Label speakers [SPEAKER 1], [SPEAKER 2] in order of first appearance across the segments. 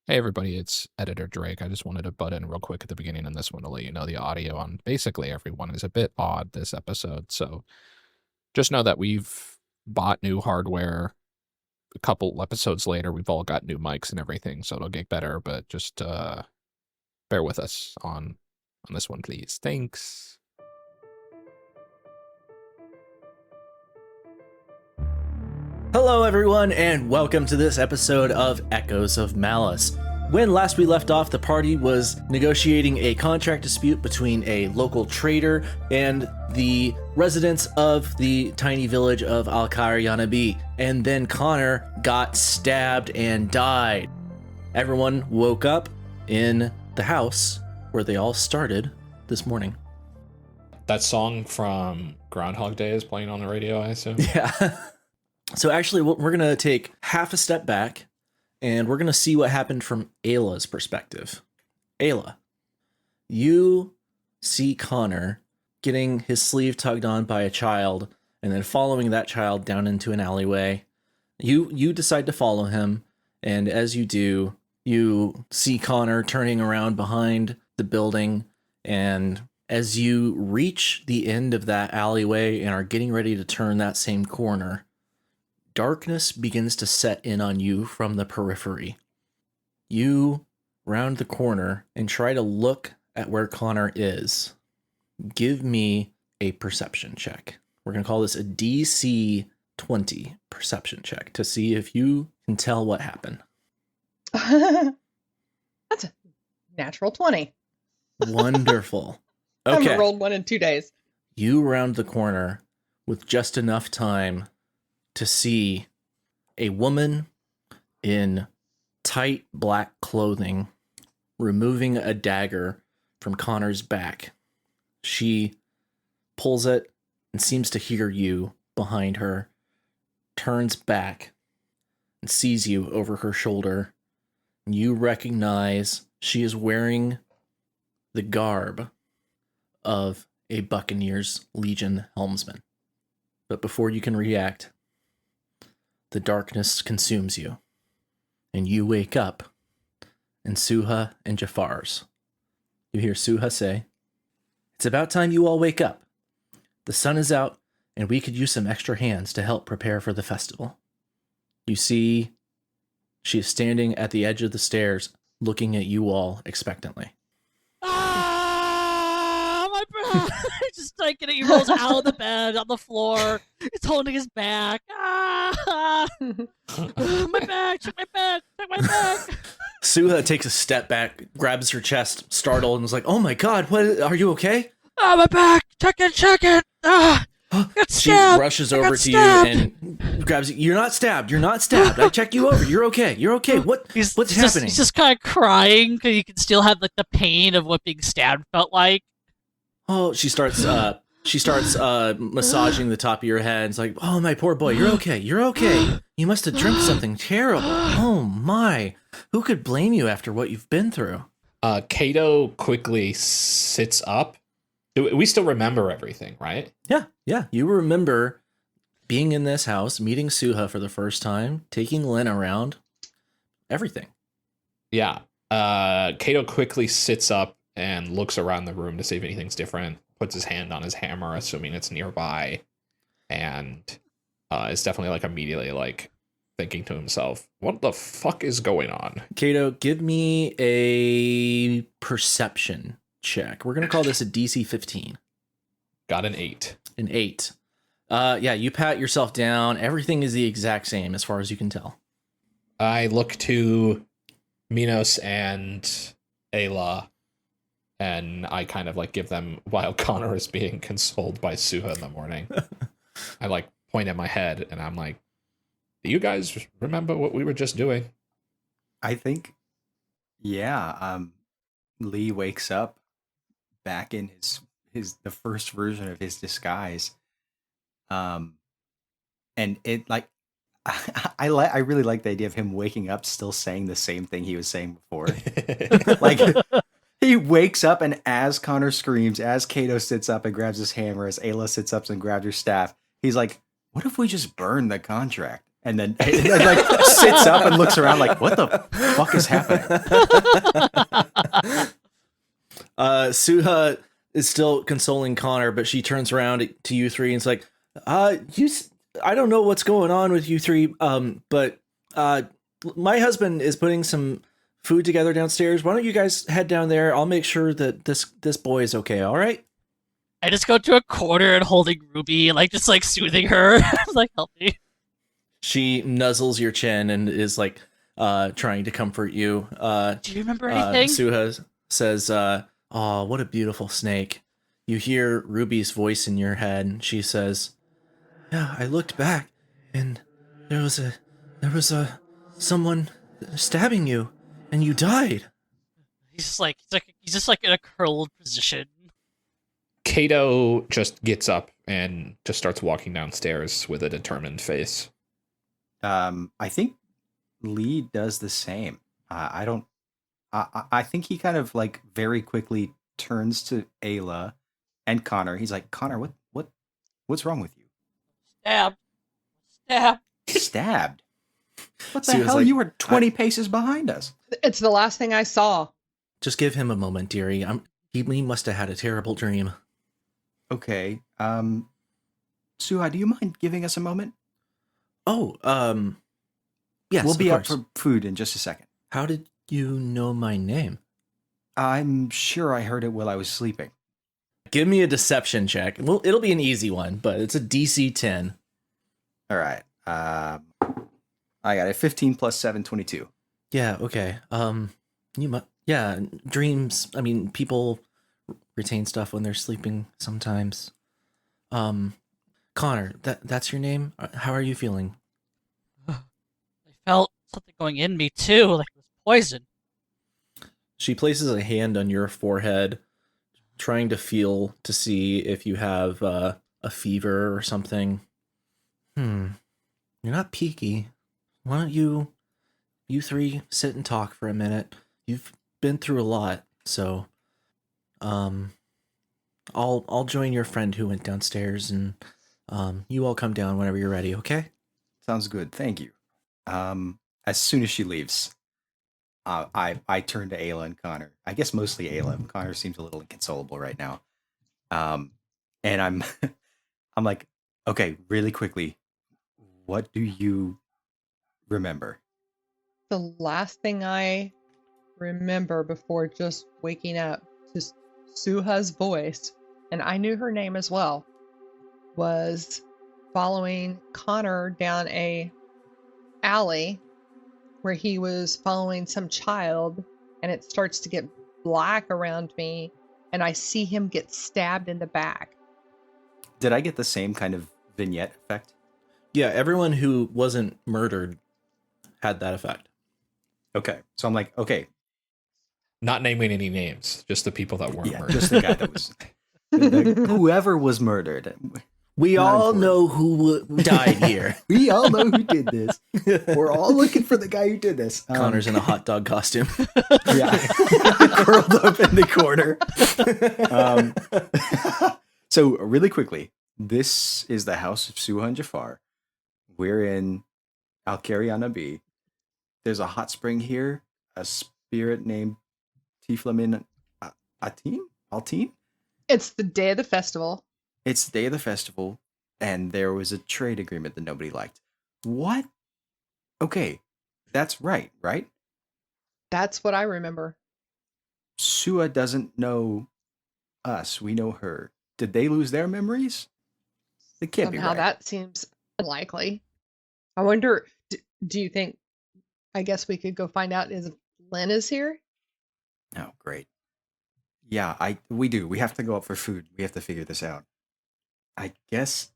[SPEAKER 1] Hey everybody, it's Editor Drake. I just wanted to butt in real quick at the beginning of this one to let you know the audio on basically everyone is a bit odd this episode. So just know that we've bought new hardware. A couple episodes later, we've all got new mics and everything, so it'll get better, but just bear with us on this one, please. Thanks.
[SPEAKER 2] Hello, everyone, and welcome to this episode of Echoes of Malus. When last we left off, the party was negotiating a contract dispute between a local trader and the residents of the tiny village of Al-Khair Yanabee, and then Connor got stabbed and died. Everyone woke up in the house where they all started this morning.
[SPEAKER 1] That song from Groundhog Day is playing on the radio, I assume?
[SPEAKER 2] Yeah. So actually, we're going to take half a step back, and we're going to see what happened from Aila's perspective. Aila, you see Connor getting his sleeve tugged on by a child, and then following that child down into an alleyway. You decide to follow him, and as you do, you see Connor turning around behind the building, and as you reach the end of that alleyway and are getting ready to turn that same corner, darkness begins to set in on you from the periphery. You round the corner and try to look at where Connor is. Give me a perception check. We're going to call this a DC 20 perception check to see if you can tell what happened.
[SPEAKER 3] That's a natural 20.
[SPEAKER 2] Wonderful.
[SPEAKER 3] I
[SPEAKER 2] Okay.
[SPEAKER 3] haven't rolled one in 2 days.
[SPEAKER 2] You round the corner with just enough time to see a woman in tight black clothing removing a dagger from Connor's back. She pulls it and seems to hear you behind her, turns back and sees you over her shoulder. You recognize she is wearing the garb of a Buccaneers Legion helmsman. But before you can react, the darkness consumes you, and you wake up in Suha and Jafar's. You hear Suha say, "It's about time you all wake up. The sun is out, and we could use some extra hands to help prepare for the festival." You see, she is standing at the edge of the stairs, looking at you all expectantly.
[SPEAKER 4] My back! Just like he rolls out of the bed on the floor. He's holding his back. My back! Check my back! Check my back!
[SPEAKER 2] Suha takes a step back, grabs her chest, startled, and is like, "Oh my god, what? Are you okay?"
[SPEAKER 4] My back! Check it! Check it! Got
[SPEAKER 2] She
[SPEAKER 4] stabbed!
[SPEAKER 2] rushes
[SPEAKER 4] I
[SPEAKER 2] over
[SPEAKER 4] got
[SPEAKER 2] to
[SPEAKER 4] stabbed!
[SPEAKER 2] you and grabs you. "You're not stabbed. You're not stabbed. I checked you over. You're okay. You're okay. What's happening?"
[SPEAKER 4] He's just kind of crying because you can still have like the pain of what being stabbed felt like.
[SPEAKER 2] Oh, she starts massaging the top of your head. It's like, "Oh, my poor boy. You're okay. You're okay. You must have drank something terrible. Oh my. Who could blame you after what you've been through?"
[SPEAKER 1] Kato quickly sits up. We still remember everything, right?
[SPEAKER 2] Yeah. You remember being in this house, meeting Suha for the first time, taking Lynn around, everything.
[SPEAKER 1] Yeah. Kato quickly sits up and looks around the room to see if anything's different, puts his hand on his hammer, assuming it's nearby, and is definitely like immediately like thinking to himself, what the fuck is going on?
[SPEAKER 2] Kato, give me a perception check. We're going to call this a DC 15.
[SPEAKER 1] Got an 8.
[SPEAKER 2] An 8. Yeah, you pat yourself down. Everything is the exact same as far as you can tell.
[SPEAKER 1] I look to Minos and Aila, and I kind of like give them, while Connor is being consoled by Suha in the morning, I like point at my head and I'm like, do you guys remember what we were just doing?
[SPEAKER 5] I think, yeah. Lee wakes up back in the first version of his disguise, and it like I really like the idea of him waking up still saying the same thing he was saying before. Like, he wakes up, and as Connor screams, as Kato sits up and grabs his hammer, as Aila sits up and grabs her staff, he's like, "What if we just burn the contract?" and then like sits up and looks around like, what the fuck is happening?
[SPEAKER 2] Suha is still consoling Connor, but she turns around to you three and it's like, I don't know what's going on with you three, but my husband is putting some food together downstairs. Why don't you guys head down there? I'll make sure that this boy is okay, all right?
[SPEAKER 4] I just go to a corner and holding Ruby, like just like soothing her. I was like, help me.
[SPEAKER 2] She nuzzles your chin and is like trying to comfort you.
[SPEAKER 4] Do you remember anything?
[SPEAKER 2] Suha says, "Oh, what a beautiful snake." You hear Ruby's voice in your head, and she says, "Yeah, I looked back, and there was someone stabbing you, and you died."
[SPEAKER 4] He's just like in a curled position.
[SPEAKER 1] Kato just gets up and just starts walking downstairs with a determined face.
[SPEAKER 5] I think Lee does the same. I think he kind of like very quickly turns to Aila and Connor. He's like, Connor, what's wrong with you?
[SPEAKER 4] Stabbed.
[SPEAKER 5] Stabbed? What the
[SPEAKER 2] She was
[SPEAKER 5] hell?
[SPEAKER 2] like,
[SPEAKER 5] You were 20 paces behind us.
[SPEAKER 3] It's the last thing I saw.
[SPEAKER 2] Just give him a moment, dearie. He must have had a terrible dream.
[SPEAKER 5] Okay. Suha, do you mind giving us a moment?
[SPEAKER 2] Oh, yes,
[SPEAKER 5] We'll be
[SPEAKER 2] of
[SPEAKER 5] up
[SPEAKER 2] course.
[SPEAKER 5] for food in just a second.
[SPEAKER 2] How did you know my name?
[SPEAKER 5] I'm sure I heard it while I was sleeping.
[SPEAKER 2] Give me a deception check. Well, it'll be an easy one, but it's a DC 10.
[SPEAKER 5] All right. I got a 15 plus 7, 22.
[SPEAKER 2] Yeah, okay. Dreams. I mean, people retain stuff when they're sleeping sometimes. Connor, that's your name? How are you feeling?
[SPEAKER 4] I felt something going in me too, like it was poison.
[SPEAKER 2] She places a hand on your forehead, trying to feel to see if you have a fever or something. You're not peaky. Why don't you three sit and talk for a minute? You've been through a lot, so I'll join your friend who went downstairs, and you all come down whenever you're ready, okay?
[SPEAKER 5] Sounds good. Thank you. As soon as she leaves, I turn to Aila and Connor. I guess mostly Aila. Connor seems a little inconsolable right now. And I'm I'm like, okay, really quickly, what do you remember?
[SPEAKER 3] The last thing I remember before just waking up to Suha's voice, and I knew her name as well, was following Connor down a alley where he was following some child, and it starts to get black around me, and I see him get stabbed in the back.
[SPEAKER 5] Did I get the same kind of vignette effect?
[SPEAKER 2] Yeah, everyone who wasn't murdered had that effect.
[SPEAKER 5] Okay. So I'm like, okay,
[SPEAKER 1] Not naming any names, just the people that weren't
[SPEAKER 5] yeah,
[SPEAKER 1] murdered.
[SPEAKER 5] just the guy that was whoever was murdered.
[SPEAKER 2] We
[SPEAKER 5] Not
[SPEAKER 2] all
[SPEAKER 5] important.
[SPEAKER 2] know who died here.
[SPEAKER 5] We all know who did this. We're all looking for the guy who did this.
[SPEAKER 2] Connor's in a hot dog costume.
[SPEAKER 5] Yeah, curled up in the corner. So really quickly, this is the house of Suha and Jafar. We're in Al-Khair Yanabee. There's a hot spring here. A spirit named Tiflamin Alteen.
[SPEAKER 3] It's the day of the festival.
[SPEAKER 5] It's the day of the festival, and there was a trade agreement that nobody liked. What? Okay, that's right?
[SPEAKER 3] That's what I remember.
[SPEAKER 5] Suha doesn't know us. We know her. Did they lose their memories? It can't be
[SPEAKER 3] Somehow
[SPEAKER 5] right.
[SPEAKER 3] that seems unlikely. I wonder, do you think, I guess we could go find out if Lynn is here?
[SPEAKER 5] Oh, great. Yeah, we do. We have to go up for food. We have to figure this out. I guess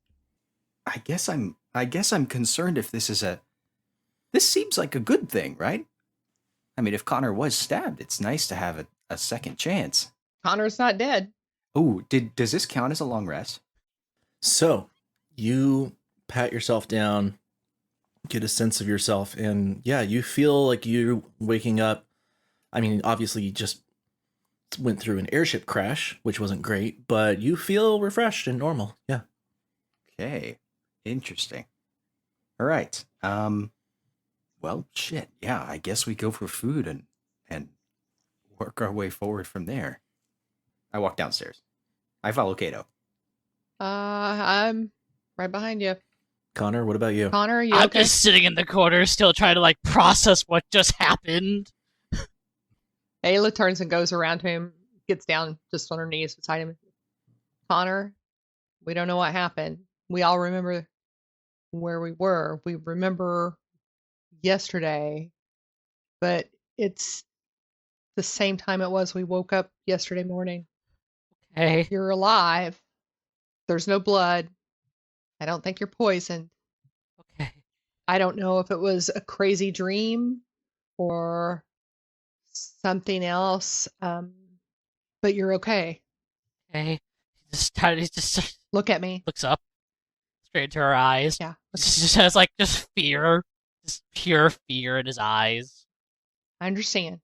[SPEAKER 5] I'm concerned if this seems like a good thing, right? I mean, if Connor was stabbed, it's nice to have a second chance.
[SPEAKER 3] Connor's not dead.
[SPEAKER 5] Oh, does this count as a long rest?
[SPEAKER 2] So, you pat yourself down, get a sense of yourself, and yeah, you feel like you're waking up. I mean, obviously, you just went through an airship crash, which wasn't great, but you feel refreshed and normal. Yeah.
[SPEAKER 5] Okay. Interesting. All right. Well, shit. Yeah, I guess we go for food and work our way forward from there. I walk downstairs. I follow Kato.
[SPEAKER 3] I'm right behind you.
[SPEAKER 2] Connor, what about you?
[SPEAKER 3] Connor, are you
[SPEAKER 4] I'm
[SPEAKER 3] okay?
[SPEAKER 4] just sitting in the corner, still trying to like process what just happened.
[SPEAKER 3] Aila turns and goes around to him, gets down just on her knees beside him. Connor, we don't know what happened. We all remember where we were. We remember yesterday, but it's the same time it was we woke up yesterday morning.
[SPEAKER 4] Hey,
[SPEAKER 3] You're alive. There's no blood. I don't think you're poisoned.
[SPEAKER 4] okay,
[SPEAKER 3] I don't know if it was a crazy dream or something else, but you're okay.
[SPEAKER 4] okay. He just
[SPEAKER 3] Look at me.
[SPEAKER 4] looks up straight into her eyes.
[SPEAKER 3] Yeah.
[SPEAKER 4] Just has like just fear, just pure fear in his eyes.
[SPEAKER 3] I understand,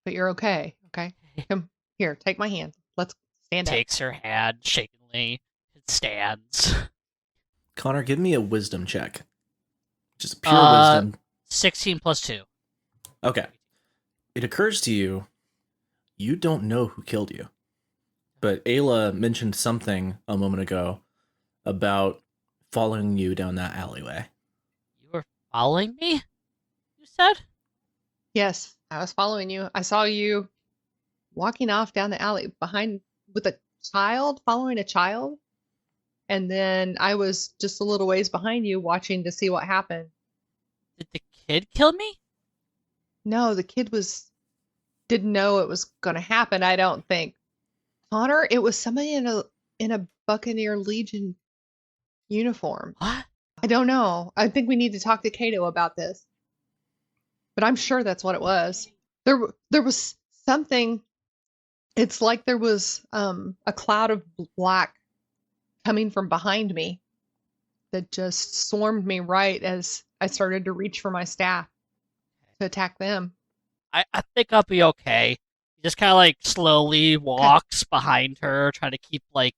[SPEAKER 3] but you're okay. Okay. Come here. Take my hand. Let's stand up.
[SPEAKER 4] Takes her hand shakingly and stands.
[SPEAKER 2] Connor, give me a wisdom check. Just pure
[SPEAKER 4] Uh,
[SPEAKER 2] wisdom.
[SPEAKER 4] 16 plus 2.
[SPEAKER 2] Okay. It occurs to you, you don't know who killed you. But Ayla mentioned something a moment ago about following you down that alleyway.
[SPEAKER 4] You were following me? You said?
[SPEAKER 3] Yes, I was following you. I saw you walking off down the alley behind with a child, following a child. And then I was just a little ways behind you watching to see what happened.
[SPEAKER 4] Did the kid kill me?
[SPEAKER 3] No, the kid didn't know it was going to happen, I don't think. Connor, it was somebody in a Buccaneer Legion uniform.
[SPEAKER 4] What?
[SPEAKER 3] I don't know. I think we need to talk to Kato about this. But I'm sure that's what it was. There was something. It's like there was a cloud of black coming from behind me that just swarmed me right as I started to reach for my staff to attack them.
[SPEAKER 4] I think I'll be okay. He just kind of like slowly walks behind her, trying to keep like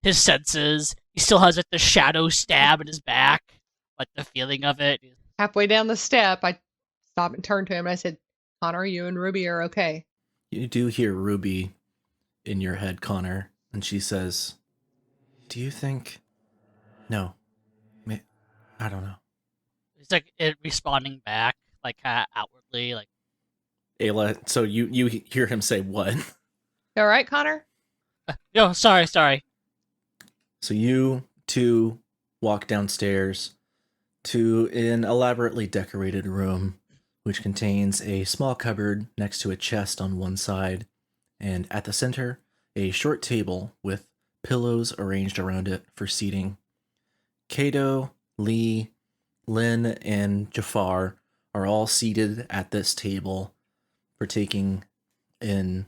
[SPEAKER 4] his senses. He still has like the shadow stab in his back, like the feeling of it.
[SPEAKER 3] Halfway down the step, I stopped and turned to him. I said, Connor, you and Ruby are okay.
[SPEAKER 2] You do hear Ruby in your head, Connor, and she says, do you think... No. I don't know.
[SPEAKER 4] He's like responding back, like outwardly, like
[SPEAKER 2] Ayla, so you hear him say what?
[SPEAKER 3] All right, Connor?
[SPEAKER 4] yo, sorry.
[SPEAKER 2] So you two walk downstairs to an elaborately decorated room, which contains a small cupboard next to a chest on one side, and at the center, a short table with pillows arranged around it for seating. Kato, Lee, Lynn, and Jafar are all seated at this table, partaking in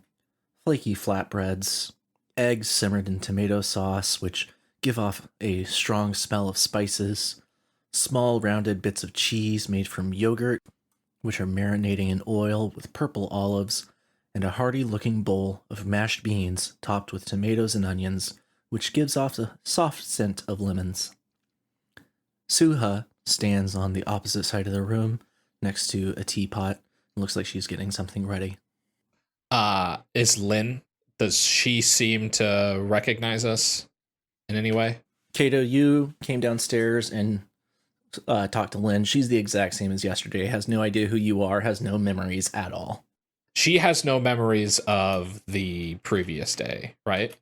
[SPEAKER 2] flaky flatbreads, eggs simmered in tomato sauce, which give off a strong smell of spices, small rounded bits of cheese made from yogurt, which are marinating in oil with purple olives, and a hearty-looking bowl of mashed beans topped with tomatoes and onions, which gives off a soft scent of lemons. Suha stands on the opposite side of the room, next to a teapot, and looks like she's getting something ready.
[SPEAKER 1] Is Lynn, does she seem to recognize us in any way?
[SPEAKER 2] Kato, you came downstairs and talked to Lynn. She's the exact same as yesterday, has no idea who you are, has no memories at all.
[SPEAKER 1] She has no memories of the previous day, right?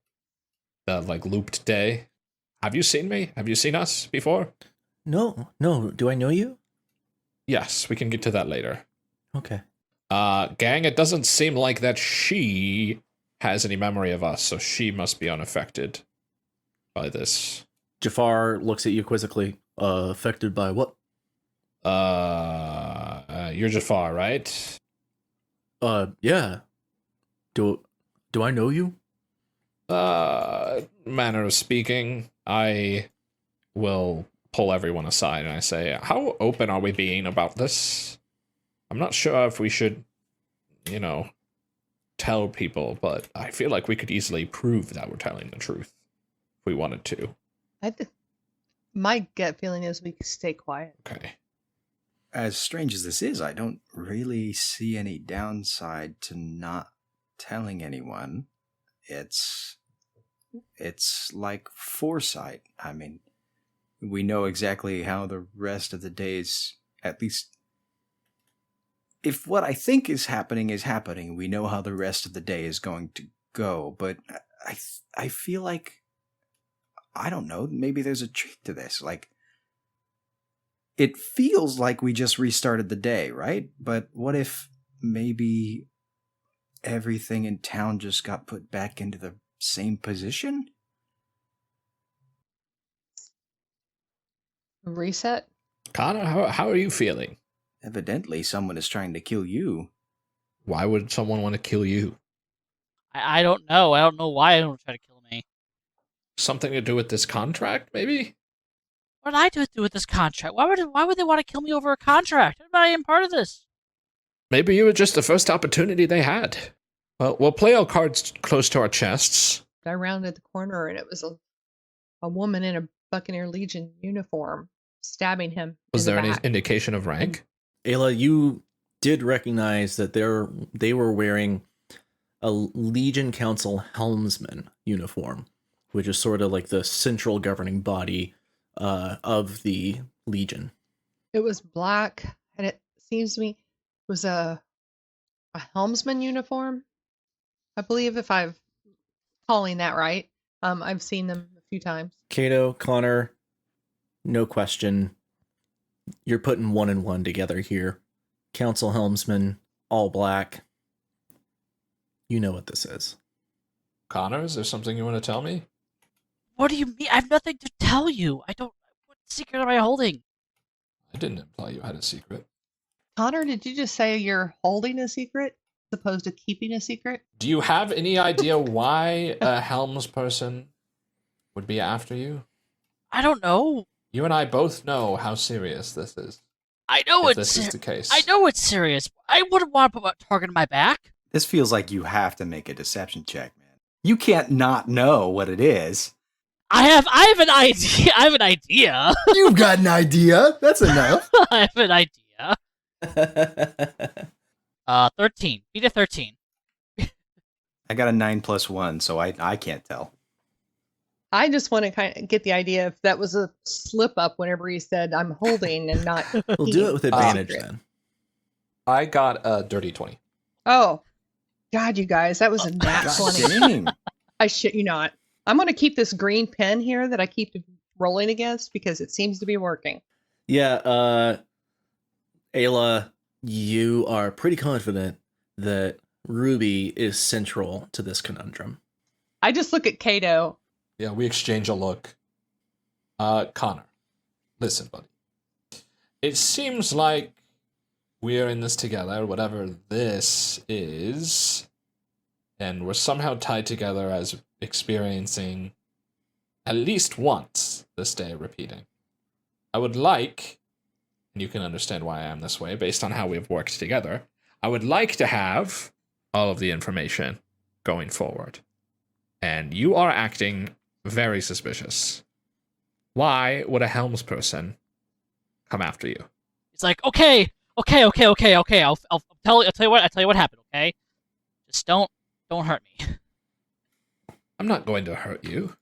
[SPEAKER 1] The like looped day. Have you seen me? Have you seen us before?
[SPEAKER 2] No. Do I know you?
[SPEAKER 1] Yes, we can get to that later.
[SPEAKER 2] Okay.
[SPEAKER 1] Gang, it doesn't seem like that she has any memory of us, so she must be unaffected by this.
[SPEAKER 2] Jafar looks at you quizzically. Affected by what?
[SPEAKER 1] You're Jafar, right?
[SPEAKER 2] Yeah. Do I know you?
[SPEAKER 1] Manner of speaking, I will pull everyone aside and I say, how open are we being about this? I'm not sure if we should, tell people, but I feel like we could easily prove that we're telling the truth if we wanted to.
[SPEAKER 3] My gut feeling is we stay quiet.
[SPEAKER 1] Okay.
[SPEAKER 5] As strange as this is, I don't really see any downside to not telling anyone. It's like foresight. I mean, we know exactly how the rest of the days, at least if what I think is happening, we know how the rest of the day is going to go. But I feel like, I don't know, maybe there's a trick to this. Like, it feels like we just restarted the day, right? But what if maybe everything in town just got put back into the same position?
[SPEAKER 3] Reset?
[SPEAKER 1] Connor, how are you feeling?
[SPEAKER 5] Evidently, someone is trying to kill you.
[SPEAKER 1] Why would someone want to kill you?
[SPEAKER 4] I don't know. I don't know why I don't try to kill me.
[SPEAKER 1] Something to do with this contract, maybe?
[SPEAKER 4] What did I do with this contract? Why would they want to kill me over a contract? I'm not even part of this.
[SPEAKER 1] Maybe you were just the first opportunity they had. Well, we'll play our cards close to our chests.
[SPEAKER 3] I rounded the corner and it was a woman in a Buccaneer Legion uniform stabbing him.
[SPEAKER 1] Was
[SPEAKER 3] in the
[SPEAKER 1] there any
[SPEAKER 3] back.
[SPEAKER 1] indication of rank?
[SPEAKER 2] Ayla, you did recognize that they were wearing a Legion Council helmsman uniform, which is sort of like the central governing body of the Legion.
[SPEAKER 3] It was black, and it seems to me it was a helmsman uniform. I believe, if I'm calling that right. I've seen them a few times.
[SPEAKER 2] Kato, Connor, no question. You're putting one and one together here. Council helmsman, all black. You know what this is.
[SPEAKER 1] Connor, is there something you want to tell me?
[SPEAKER 4] What do you mean? I have nothing to tell you. I don't. What secret am I holding?
[SPEAKER 1] I didn't imply you had a secret.
[SPEAKER 3] Connor, did you just say you're holding a secret as opposed to keeping a secret?
[SPEAKER 1] Do you have any idea why a helmsperson would be after you?
[SPEAKER 4] I don't know.
[SPEAKER 1] You and I both know how serious this is.
[SPEAKER 4] I know
[SPEAKER 1] If
[SPEAKER 4] it's.
[SPEAKER 1] this is the case.
[SPEAKER 4] I know it's serious. I wouldn't want to put a target on my back.
[SPEAKER 5] This feels like you have to make a deception check, man. You can't not know what it is.
[SPEAKER 4] I have an idea. I have an idea.
[SPEAKER 5] You've got an idea. That's enough.
[SPEAKER 4] I have an idea. 13. Beat a 13.
[SPEAKER 5] I got a 9+1, so I can't tell.
[SPEAKER 3] I just want to kind of get the idea if that was a slip up whenever he said I'm holding and not.
[SPEAKER 2] We'll do it with advantage
[SPEAKER 3] secret.
[SPEAKER 2] then.
[SPEAKER 1] I got a dirty 20.
[SPEAKER 3] Oh, God, you guys, that was a nat
[SPEAKER 5] God
[SPEAKER 3] 20.
[SPEAKER 5] dang.
[SPEAKER 3] I shit you not. I'm going to keep this green pen here that I keep rolling against because it seems to be working.
[SPEAKER 2] Yeah, Ayla, you are pretty confident that Ruby is central to this conundrum.
[SPEAKER 3] I just look at Kato.
[SPEAKER 1] Yeah, we exchange a look. Connor, listen, buddy. It seems like we're in this together, whatever this is, and we're somehow tied together as experiencing at least once this day repeating. I would like, and you can understand why I am this way based on how we've worked together, I would like to have all of the information going forward. And you are acting very suspicious. Why would a helmsperson come after you?
[SPEAKER 4] It's like, okay. I'll tell you what happened. Okay, just don't hurt me.
[SPEAKER 1] I'm not going to hurt you.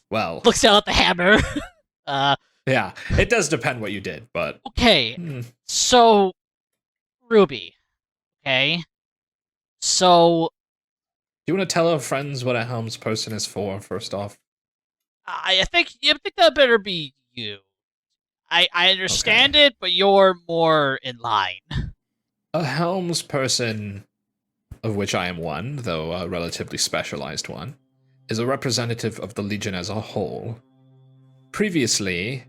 [SPEAKER 1] Well,
[SPEAKER 4] Looks down at the hammer.
[SPEAKER 1] yeah, it does depend what you did, but
[SPEAKER 4] Okay. So, Ruby. Okay. So,
[SPEAKER 1] do you want to tell our friends what a helmsperson is for, first off?
[SPEAKER 4] I think that better be you. I understand it, but you're more in line.
[SPEAKER 1] A helmsperson, of which I am one, though a relatively specialized one, is a representative of the Legion as a whole. Previously,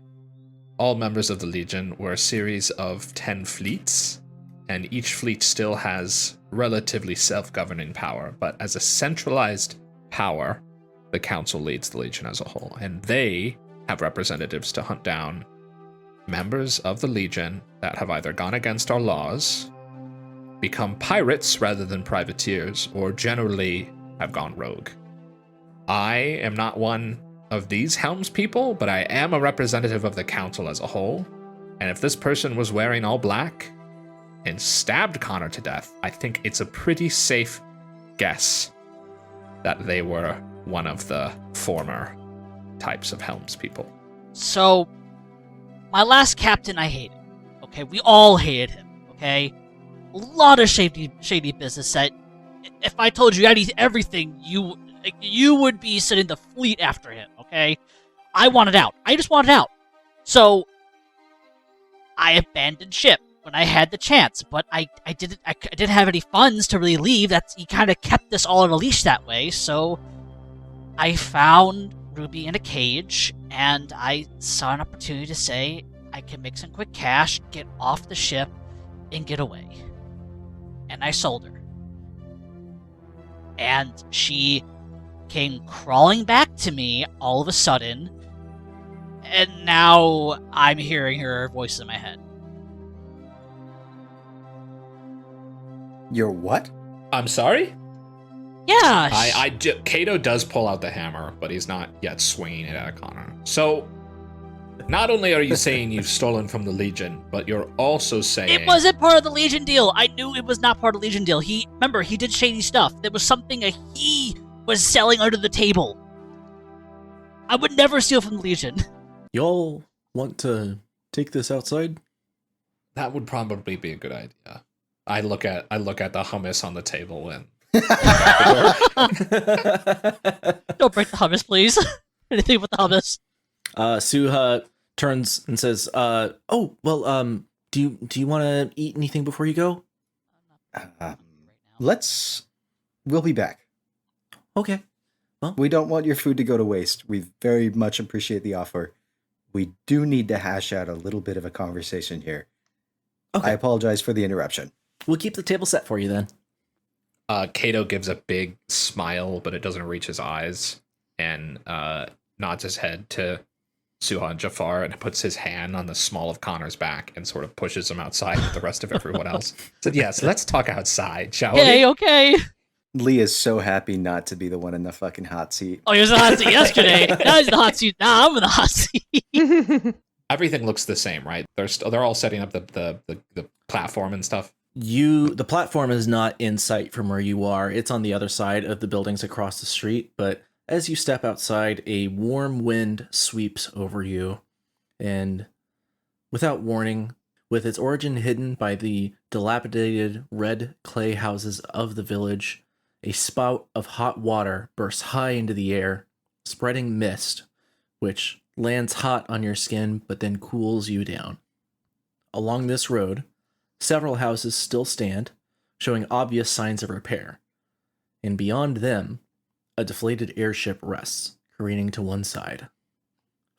[SPEAKER 1] all members of the Legion were a series of 10 fleets, and each fleet still has relatively self-governing power, but as a centralized power, the Council leads the Legion as a whole, and they have representatives to hunt down members of the Legion that have either gone against our laws, become pirates rather than privateers, or generally have gone rogue. I am not one of these Helms people, but I am a representative of the council as a whole. And if this person was wearing all black and stabbed Connor to death, I think it's a pretty safe guess that they were one of the former types of Helms people.
[SPEAKER 4] So, my last captain I hated. Okay, we all hated him. Okay, a lot of shady business that if I told you everything, you would be sending the fleet after him. Okay, I wanted out. I just wanted out. So I abandoned ship when I had the chance, but I didn't have any funds to really leave. He kind of kept us all on a leash that way. So I found Ruby in a cage, and I saw an opportunity to say I can make some quick cash, get off the ship, and get away. And I sold her. And she came crawling back to me all of a sudden, and now I'm hearing her voice in my head.
[SPEAKER 5] Your what?
[SPEAKER 1] I'm sorry?
[SPEAKER 4] Yeah.
[SPEAKER 1] Kato does pull out the hammer, but he's not yet swinging it at Connor. So, not only are you saying you've stolen from the Legion, but you're also saying...
[SPEAKER 4] It wasn't part of the Legion deal. I knew it was not part of the Legion deal. Remember, he did shady stuff. There was something that he was selling under the table. I would never steal from the Legion.
[SPEAKER 2] Y'all want to take this outside?
[SPEAKER 1] That would probably be a good idea. I look at the hummus on the table and...
[SPEAKER 4] Don't break the hummus, please. Anything with the hummus.
[SPEAKER 2] Suha turns and says, "Oh, well, do you want to eat anything before you go?"
[SPEAKER 5] We'll be back.
[SPEAKER 2] Okay. Well,
[SPEAKER 5] We don't want your food to go to waste. We very much appreciate the offer. We do need to hash out a little bit of a conversation here.
[SPEAKER 2] okay.
[SPEAKER 5] I apologize for the interruption.
[SPEAKER 2] We'll keep the table set for you then.
[SPEAKER 1] Kato gives a big smile, but it doesn't reach his eyes, and nods his head to Suha and Jafar and puts his hand on the small of Connor's back and sort of pushes him outside with the rest of everyone else. Said, yes, let's talk outside, shall we?
[SPEAKER 4] Okay.
[SPEAKER 5] Lee is so happy not to be the one in the fucking hot seat.
[SPEAKER 4] Oh, he was in the hot seat yesterday. Now he's in the hot seat. Now I'm in the hot seat.
[SPEAKER 1] Everything looks the same, right? They're all setting up the platform and stuff.
[SPEAKER 2] The platform is not in sight from where you are. It's on the other side of the buildings across the street, but as you step outside, a warm wind sweeps over you, and without warning, with its origin hidden by the dilapidated red clay houses of the village, a spout of hot water bursts high into the air, spreading mist, which lands hot on your skin but then cools you down. Along this road, several houses still stand, showing obvious signs of repair, and beyond them, a deflated airship rests, careening to one side.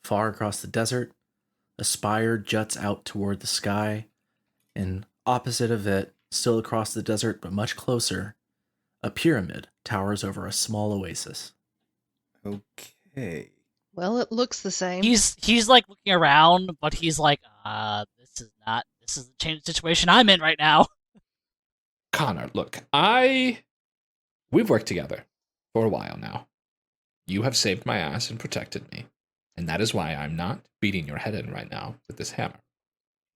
[SPEAKER 2] Far across the desert, a spire juts out toward the sky, and opposite of it, still across the desert but much closer, a pyramid towers over a small oasis.
[SPEAKER 5] Okay.
[SPEAKER 3] Well, it looks the same.
[SPEAKER 4] He's like looking around, but he's like, this is the changed situation I'm in right now.
[SPEAKER 1] Connor, look, we've worked together for a while now. You have saved my ass and protected me, and that is why I'm not beating your head in right now with this hammer.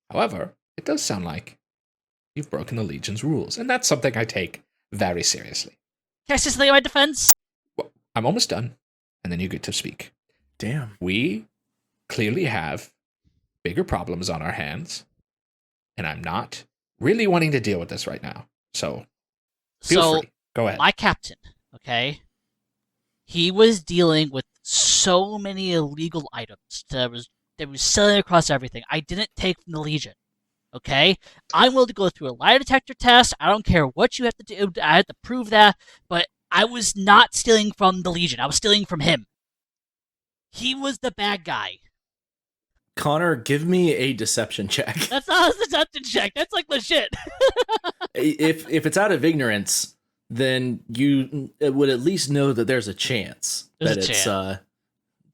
[SPEAKER 1] However, it does sound like you've broken the Legion's rules, and that's something I take very seriously.
[SPEAKER 4] Can I say something in my defense?
[SPEAKER 1] Well, I'm almost done, and then you get to speak.
[SPEAKER 2] Damn.
[SPEAKER 1] We clearly have bigger problems on our hands, and I'm not really wanting to deal with this right now. So, feel free. Go ahead.
[SPEAKER 4] My captain, okay, he was dealing with so many illegal items that was selling across everything. I didn't take from the Legion, okay? I'm willing to go through a lie detector test. I don't care what you have to do. I have to prove that, but I was not stealing from the Legion. I was stealing from him. He was the bad guy.
[SPEAKER 2] Connor, give me a deception check.
[SPEAKER 4] That's not a deception check. That's like legit.
[SPEAKER 2] If it's out of ignorance, then you would at least know that there's a chance that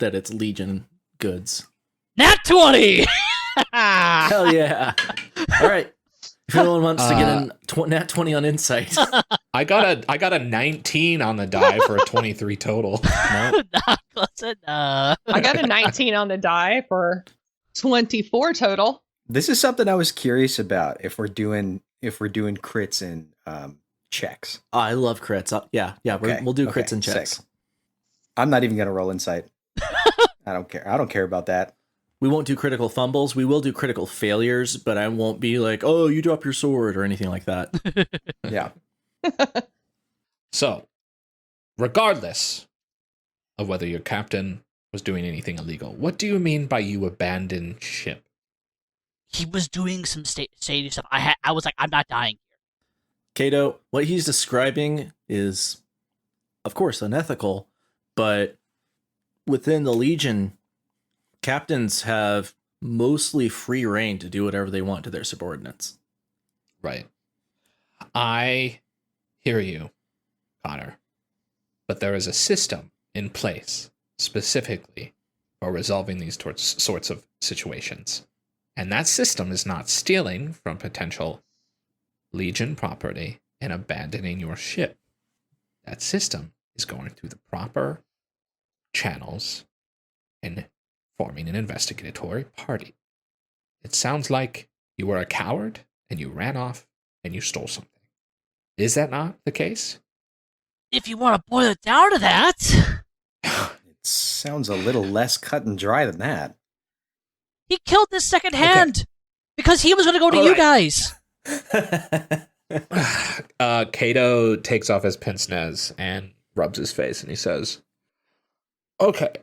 [SPEAKER 2] it's Legion goods.
[SPEAKER 4] Nat 20!
[SPEAKER 2] Hell yeah! All right, If anyone wants to get a nat 20 on insight.
[SPEAKER 1] I got a 19 on the die for a 23 total.
[SPEAKER 2] No.
[SPEAKER 4] Not close enough.
[SPEAKER 3] I got a 19 on the die for 24 total.
[SPEAKER 5] This is something I was curious about. If we're doing crits and checks.
[SPEAKER 2] I love crits. Yeah,
[SPEAKER 5] Okay,
[SPEAKER 2] we'll do crits and checks.
[SPEAKER 5] sick. I'm not even gonna roll insight. I don't care. I don't care about that.
[SPEAKER 2] We won't do critical fumbles. We will do critical failures, but I won't be like, oh, you drop your sword or anything like that.
[SPEAKER 5] Yeah.
[SPEAKER 1] So, regardless of whether your captain was doing anything illegal, what do you mean by you abandoned ship?
[SPEAKER 4] He was doing some shady stuff. I was like, I'm not dying here.
[SPEAKER 2] Kato, what he's describing is, of course, unethical, but within the Legion, captains have mostly free reign to do whatever they want to their subordinates.
[SPEAKER 1] Right. I hear you, Connor. But there is a system in place specifically for resolving these sorts of situations. And that system is not stealing from potential Legion property and abandoning your ship. That system is going through the proper channels and forming an investigatory party. It sounds like you were a coward and you ran off and you stole something. Is that not the case?
[SPEAKER 4] If you want to boil it down to that,
[SPEAKER 5] It sounds a little less cut and dry than that.
[SPEAKER 4] he killed this second hand because he was going to go to you guys.
[SPEAKER 1] Kato takes off his pince-nez and rubs his face and he says, okay,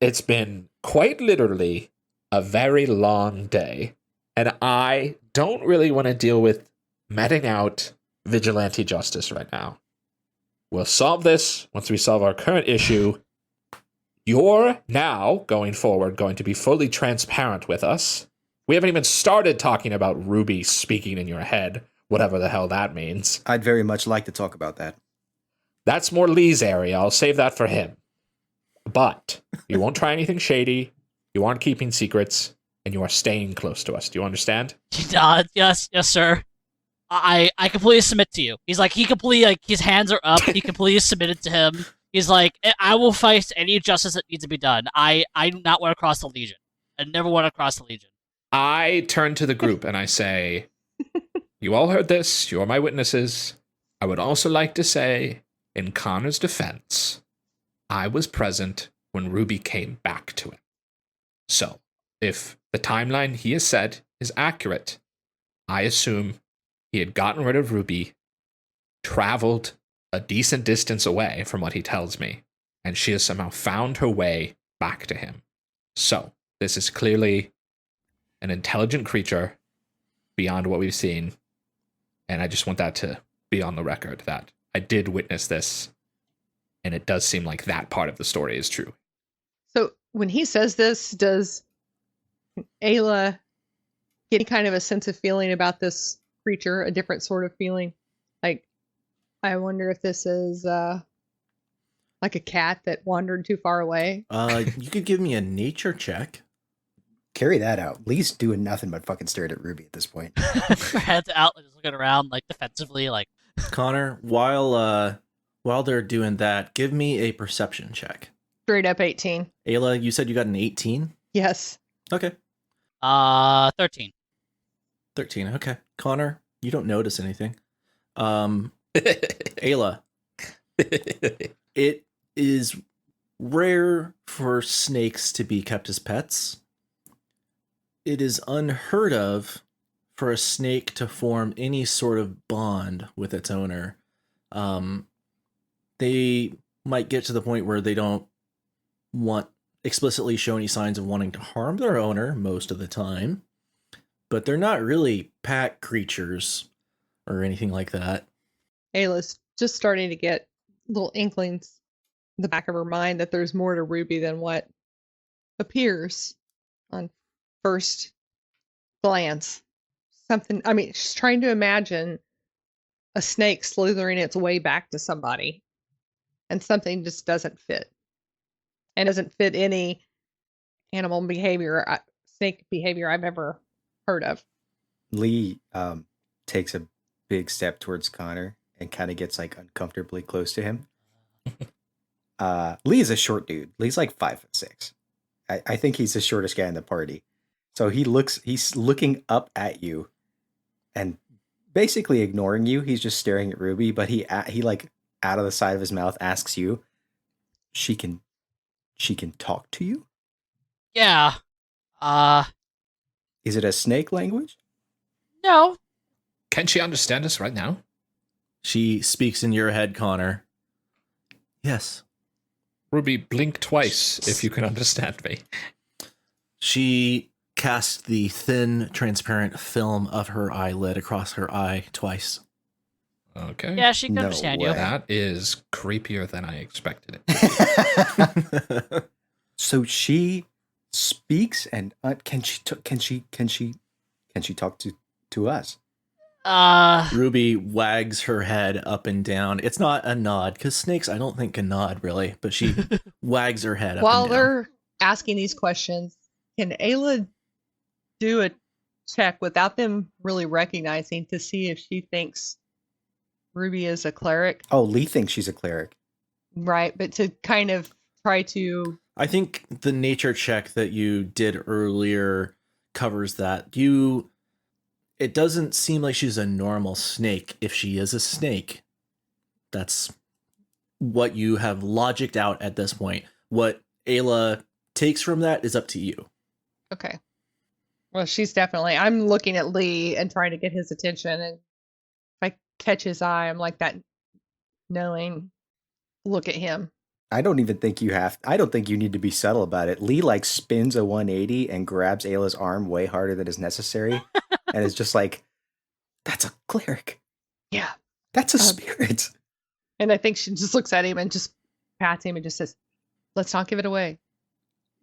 [SPEAKER 1] it's been quite literally a very long day, and I don't really want to deal with meting out vigilante justice right now. We'll solve this once we solve our current issue. You're now, going forward, going to be fully transparent with us. We haven't even started talking about Ruby speaking in your head, whatever the hell that means.
[SPEAKER 5] I'd very much like to talk about that.
[SPEAKER 1] That's more Lee's area. I'll save that for him. But you won't try anything shady. You aren't keeping secrets, and you are staying close to us. Do you understand?
[SPEAKER 4] Yes, sir. I completely submit to you. He's like, he completely, like, his hands are up. He completely submitted to him. He's like, I will fight any justice that needs to be done. I do not want to cross the Legion. I never want to cross the Legion.
[SPEAKER 1] I turn to the group and I say, you all heard this. You are my witnesses. I would also like to say, in Connor's defense, I was present when Ruby came back to him. So, if the timeline he has said is accurate, I assume he had gotten rid of Ruby, traveled a decent distance away from what he tells me, and she has somehow found her way back to him. So, this is clearly an intelligent creature beyond what we've seen, and I just want that to be on the record that I did witness this, and it does seem like that part of the story is true.
[SPEAKER 3] So when he says this, does Aila get any kind of a sense of feeling about this creature, a different sort of feeling? Like, I wonder if this is like a cat that wandered too far away.
[SPEAKER 2] You could give me a nature check.
[SPEAKER 5] Carry that out. Lee's doing nothing but fucking stared at Ruby at this point.
[SPEAKER 4] Heads out, just looking around, like, defensively, like.
[SPEAKER 2] Connor, while they're doing that, give me a perception check.
[SPEAKER 3] Straight up 18.
[SPEAKER 2] Aila, you said you got an 18?
[SPEAKER 3] Yes.
[SPEAKER 2] Okay.
[SPEAKER 4] 13.
[SPEAKER 2] 13, okay. Connor, you don't notice anything. Aila, it is rare for snakes to be kept as pets. It is unheard of for a snake to form any sort of bond with its owner. They might get to the point where they don't explicitly show any signs of wanting to harm their owner most of the time, but they're not really pack creatures or anything like that.
[SPEAKER 3] Ayla's just starting to get little inklings in the back of her mind that there's more to Ruby than what appears on first glance. She's trying to imagine a snake slithering its way back to somebody, and something just doesn't fit. And doesn't fit any animal behavior, snake behavior I've ever heard of.
[SPEAKER 5] Lee takes a big step towards Connor and kind of gets like uncomfortably close to him. Lee is a short dude. Lee's like 5'6". I think he's the shortest guy in the party. So he's looking up at you and basically ignoring you. He's just staring at Ruby, but he like out of the side of his mouth asks you, she can talk to you?
[SPEAKER 4] Yeah.
[SPEAKER 5] Is it a snake language?
[SPEAKER 4] No.
[SPEAKER 1] Can she understand us right now?
[SPEAKER 2] She speaks in your head, Connor. Yes.
[SPEAKER 1] Ruby, blink twice if you can understand me.
[SPEAKER 2] She casts the thin, transparent film of her eyelid across her eye twice.
[SPEAKER 1] Okay.
[SPEAKER 4] Yeah, she can
[SPEAKER 5] No
[SPEAKER 4] understand
[SPEAKER 5] way.
[SPEAKER 4] you.
[SPEAKER 1] That is creepier than I expected it.
[SPEAKER 5] So she speaks, and can she talk to us?
[SPEAKER 2] Ruby wags her head up and down. It's not a nod, because snakes I don't think can nod really, but she wags her head up
[SPEAKER 3] While
[SPEAKER 2] and down.
[SPEAKER 3] they're asking these questions, can Aila do a check without them really recognizing to see if she thinks Ruby is a cleric?
[SPEAKER 5] Oh, Lee thinks she's a cleric.
[SPEAKER 3] Right, but to kind of try to...
[SPEAKER 2] I think the nature check that you did earlier covers that. It doesn't seem like she's a normal snake. If she is a snake, that's what you have logicked out at this point. What Aila takes from that is up to you.
[SPEAKER 3] Okay. Well, she's definitely... I'm looking at Lee and trying to get his attention, and if I catch his eye, I'm like that knowing look at him.
[SPEAKER 5] I don't think you need to be subtle about it. Lee like spins a 180 and grabs Ayla's arm way harder than is necessary. And is just like, that's a cleric.
[SPEAKER 3] Yeah.
[SPEAKER 5] That's a spirit.
[SPEAKER 3] And I think she just looks at him and just pats him and just says, let's not give it away.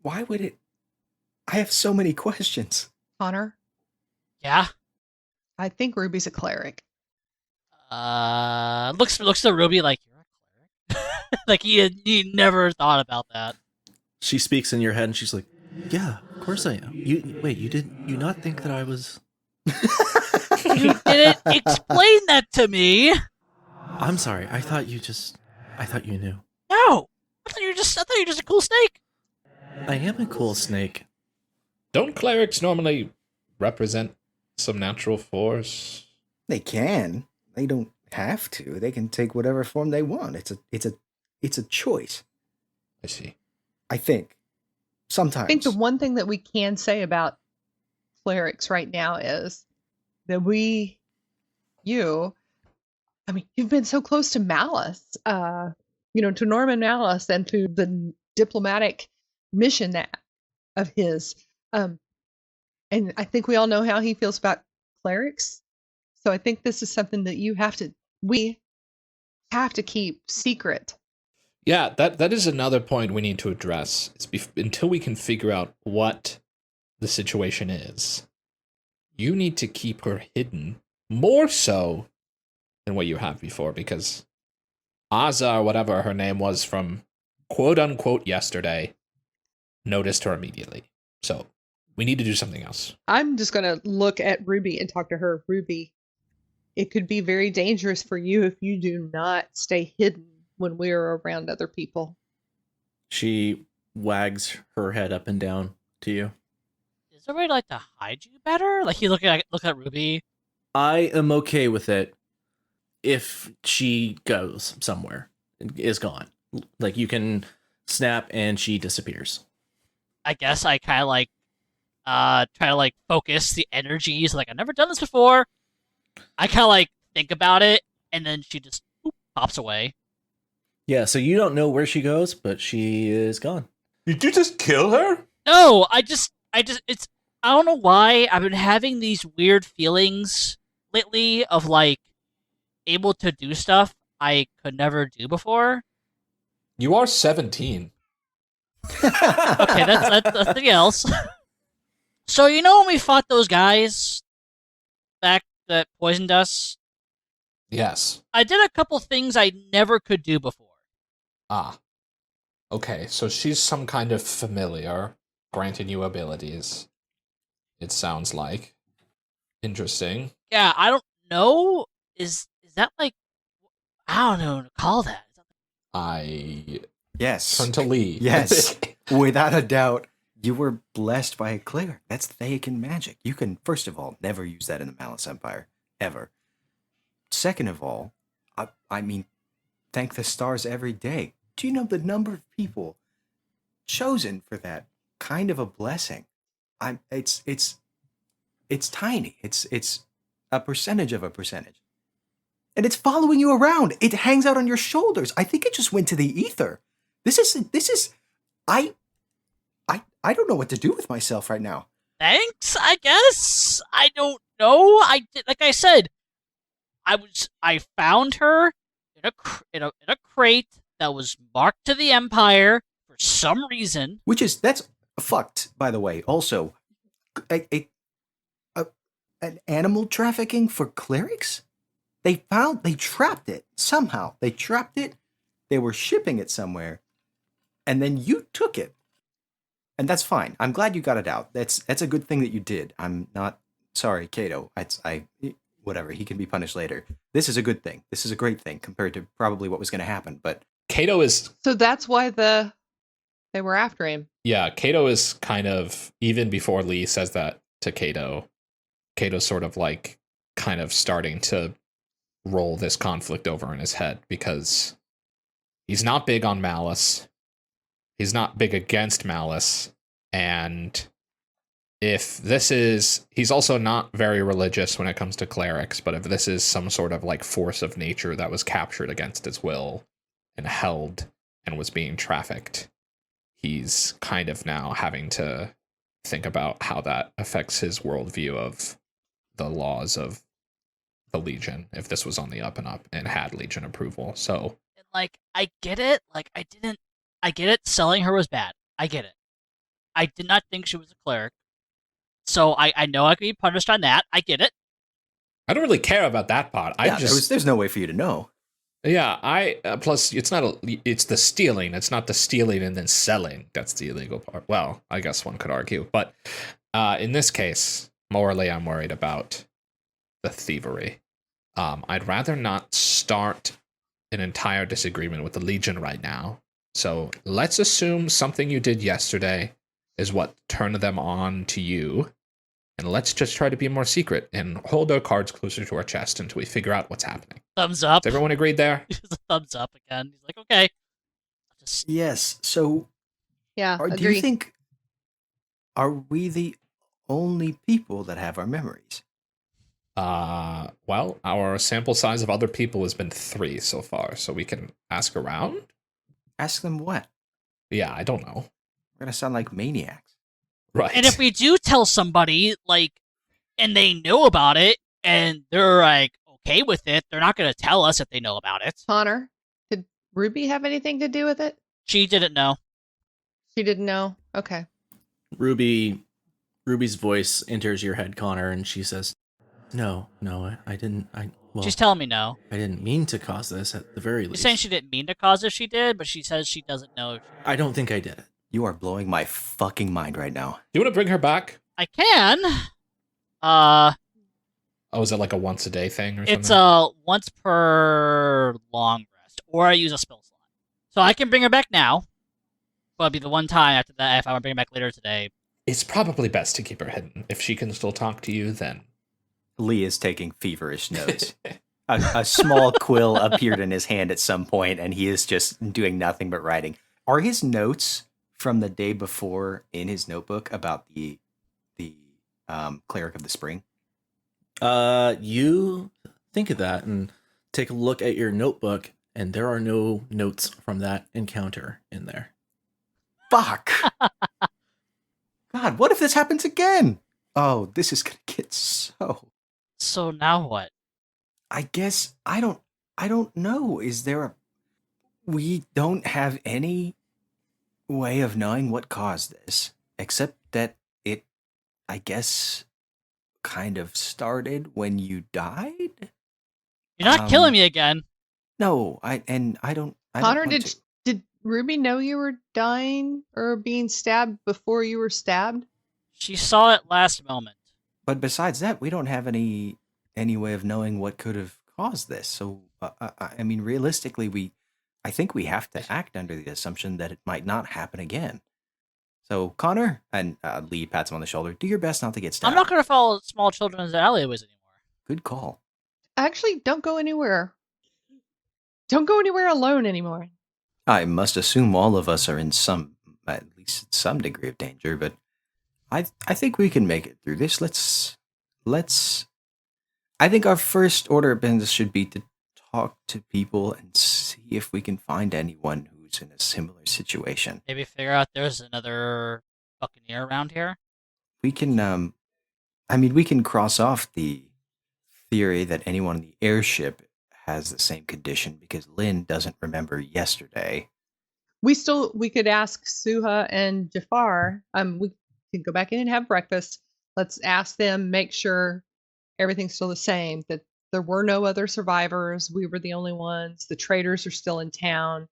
[SPEAKER 5] Why would it? I have so many questions.
[SPEAKER 3] Connor,
[SPEAKER 4] Yeah.
[SPEAKER 3] I think Ruby's a cleric.
[SPEAKER 4] Looks to Ruby like you're a cleric. Like he never thought about that.
[SPEAKER 2] She speaks in your head and she's like, yeah, of course I am. You not think that I was...
[SPEAKER 4] You didn't explain that to me.
[SPEAKER 2] I'm sorry. I thought you knew.
[SPEAKER 4] No. I thought you were just a cool snake.
[SPEAKER 2] I am a cool snake.
[SPEAKER 1] Don't clerics normally represent some natural force?
[SPEAKER 5] They can. They don't have to. They can take whatever form they want. It's a choice.
[SPEAKER 1] I see.
[SPEAKER 5] I think. Sometimes.
[SPEAKER 3] I think the one thing that we can say about clerics right now is that you've been so close to Malus, to Norman Malus and to the diplomatic mission of his. And I think we all know how he feels about clerics. So I think this is something that we have to keep secret.
[SPEAKER 1] Yeah, that is another point we need to address. Until we can figure out what the situation is, you need to keep her hidden more so than what you have before, because Aza, or whatever her name was from quote-unquote yesterday, noticed her immediately. So we need to do something else.
[SPEAKER 3] I'm just going to look at Ruby and talk to her. Ruby, it could be very dangerous for you if you do not stay hidden when we're around other people.
[SPEAKER 2] She wags her head up and down to you.
[SPEAKER 4] Is there a way to hide you better? Like you look at Ruby.
[SPEAKER 2] I am okay with it if she goes somewhere, is gone. Like you can snap and she disappears.
[SPEAKER 4] I guess I kind of try to focus the energies. Like I've never done this before. I kind of think about it, and then she just pops away.
[SPEAKER 2] Yeah, so you don't know where she goes, but she is gone.
[SPEAKER 6] Did you just kill her?
[SPEAKER 4] No, I don't know why I've been having these weird feelings lately of able to do stuff I could never do before.
[SPEAKER 1] You are 17.
[SPEAKER 4] Okay, that's something else. So when we fought those guys back that poisoned us,
[SPEAKER 1] Yes.
[SPEAKER 4] I did a couple things I never could do before.
[SPEAKER 1] Ah. Okay, so she's some kind of familiar, granting you abilities. It sounds like. Interesting.
[SPEAKER 4] Yeah, I don't know. Is that like, I don't know what to call that.
[SPEAKER 1] I
[SPEAKER 5] Yes.
[SPEAKER 1] turn to Lee.
[SPEAKER 5] Yes. Without a doubt, you were blessed by a cleric. That's Theakin magic. You can, first of all, never use that in the Malus Empire. Ever. Second of all, I mean, thank the stars every day. Do you know the number of people chosen for that kind of a blessing? It's tiny. It's a percentage of a percentage. And it's following you around. It hangs out on your shoulders. I think it just went to the ether. This is I don't know what to do with myself right now.
[SPEAKER 4] Thanks, I guess. I don't know. I did, like I said, I found her in a crate that was marked to the Empire for some reason.
[SPEAKER 5] That's fucked, by the way. Also, an animal trafficking for clerics? They trapped it somehow. They trapped it. They were shipping it somewhere, and then you took it. And that's fine. I'm glad you got it out. That's a good thing that you did. I'm not sorry, Kato. Whatever. He can be punished later. This is a good thing. This is a great thing compared to probably what was going to happen. But
[SPEAKER 1] Kato is.
[SPEAKER 3] So that's why they were after him.
[SPEAKER 1] Yeah, Kato is kind of, even before Lee says that to Kato, Kato's sort of like kind of starting to roll this conflict over in his head because he's not big on Malus. He's not big against Malus. And if this is, he's also not very religious when it comes to clerics, but if this is some sort of like force of nature that was captured against his will and held and was being trafficked, he's kind of now having to think about how that affects his worldview of the laws of the Legion, if this was on the up and up and had Legion approval. So,
[SPEAKER 4] And like, I get it. Like, I get it. Selling her was bad. I get it. I did not think she was a cleric. So I know I could be punished on that. I get it.
[SPEAKER 1] I don't really care about that part.
[SPEAKER 5] there's no way for you to know.
[SPEAKER 1] Yeah, plus it's it's the stealing. It's not the stealing and then selling. That's the illegal part. Well, I guess one could argue. But in this case, morally, I'm worried about the thievery. I'd rather not start an entire disagreement with the Legion right now. So let's assume something you did yesterday is what turned them on to you. And let's just try to be more secret and hold our cards closer to our chest until we figure out what's happening.
[SPEAKER 4] Thumbs up.
[SPEAKER 1] Is everyone agreed there?
[SPEAKER 4] Just a thumbs up again. He's like, okay.
[SPEAKER 5] Yes. So,
[SPEAKER 3] Yeah,
[SPEAKER 5] do you
[SPEAKER 3] agree.
[SPEAKER 5] think, are we the only people that have our memories?
[SPEAKER 1] Well, our sample size of other people has been 3 so far, so we can ask around?
[SPEAKER 5] Ask them what?
[SPEAKER 1] Yeah, I don't know.
[SPEAKER 5] We're going to sound like maniacs.
[SPEAKER 1] Right.
[SPEAKER 4] And if we do tell somebody, like, and they know about it, and they're, like, okay with it, they're not going to tell us if they know about it.
[SPEAKER 3] Connor, did Ruby have anything to do with it?
[SPEAKER 4] She didn't know.
[SPEAKER 3] She didn't know? Okay.
[SPEAKER 2] Ruby's voice enters your head, Connor, and she says, No, I didn't.
[SPEAKER 4] She's telling me no.
[SPEAKER 2] I didn't mean to cause this at the very
[SPEAKER 4] She's
[SPEAKER 2] least.
[SPEAKER 4] saying she didn't mean to cause it, she did, but she says she doesn't know.
[SPEAKER 2] I don't think I did it.
[SPEAKER 5] You are blowing my fucking mind right now.
[SPEAKER 1] Do you want to bring her back?
[SPEAKER 4] I can.
[SPEAKER 1] Oh, is it like a once a day thing or something?
[SPEAKER 4] It's a once per long rest, or I use a spell slot. So I can bring her back now, but it'll be the one time after that. If I want to bring her back later today,
[SPEAKER 1] It's probably best to keep her hidden. If she can still talk to you, then.
[SPEAKER 5] Lee is taking feverish notes. A small quill appeared in his hand at some point, and he is just doing nothing but writing. Are his notes from the day before in his notebook about the cleric of the spring?
[SPEAKER 2] You think of that and take a look at your notebook, and there are no notes from that encounter in there.
[SPEAKER 5] Fuck! God, what if this happens again? Oh, this is gonna get so...
[SPEAKER 4] So now what?
[SPEAKER 5] I guess I don't know. Is there a... We don't have any way of knowing what caused this, except that it, I guess, kind of started when you died?
[SPEAKER 4] You're not killing me again.
[SPEAKER 5] No, I don't
[SPEAKER 3] Connor,
[SPEAKER 5] want to.
[SPEAKER 3] did Ruby know you were dying or being stabbed before you were stabbed?
[SPEAKER 4] She saw it last moment.
[SPEAKER 5] But besides that, we don't have any way of knowing what could have caused this. So, I mean, realistically, I think we have to act under the assumption that it might not happen again. So, Connor, and Lee pats him on the shoulder, do your best not to get stabbed.
[SPEAKER 4] I'm not going to follow small children as alleyways anymore.
[SPEAKER 5] Good call.
[SPEAKER 3] Actually, don't go anywhere. Don't go anywhere alone anymore.
[SPEAKER 5] I must assume all of us are in at least some degree of danger, but I think we can make it through this. Let's. I think our first order of business should be to talk to people and see if we can find anyone who's in a similar situation.
[SPEAKER 4] Maybe figure out there's another Buccaneer around here.
[SPEAKER 5] We can, I mean, we can cross off the theory that anyone in the airship has the same condition because Lynn doesn't remember yesterday.
[SPEAKER 3] We could ask Suha and Jafar. We could go back in and have breakfast. Let's ask them, make sure everything's still the same, that there were no other survivors. We were the only ones. The traders are still in town.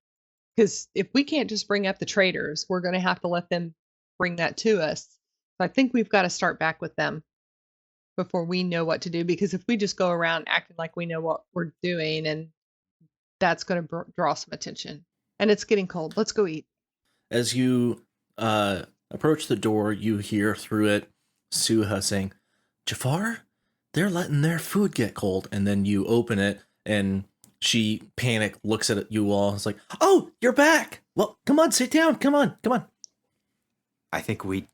[SPEAKER 3] Because if we can't just bring up the traders, we're going to have to let them bring that to us. So I think we've got to start back with them before we know what to do. Because if we just go around acting like we know what we're doing, and that's going to draw some attention. And it's getting cold. Let's go eat.
[SPEAKER 2] As you approach the door, you hear through it Suha saying, Jafar, they're letting their food get cold. And then you open it, and she panicked, looks at you all. It's like, oh, you're back. Well, come on, sit down. Come on.
[SPEAKER 5] I think we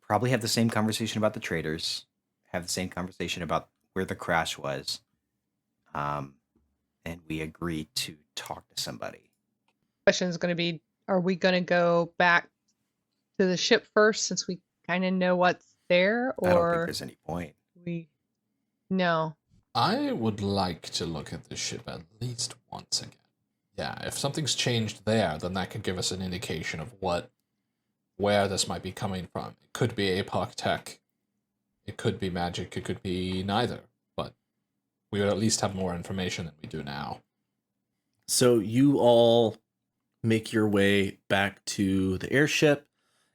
[SPEAKER 5] probably have the same conversation about the traders, have the same conversation about where the crash was, and we agree to talk to somebody.
[SPEAKER 3] Question is going to be, are we going to go back to the ship first since we kind of know what's there? Or
[SPEAKER 5] I don't think there's any point.
[SPEAKER 3] No.
[SPEAKER 1] I would like to look at the ship at least once again. Yeah, if something's changed there, then that could give us an indication of where this might be coming from. It could be APOC tech, it could be magic, it could be neither, but we would at least have more information than we do now.
[SPEAKER 2] So you all make your way back to the airship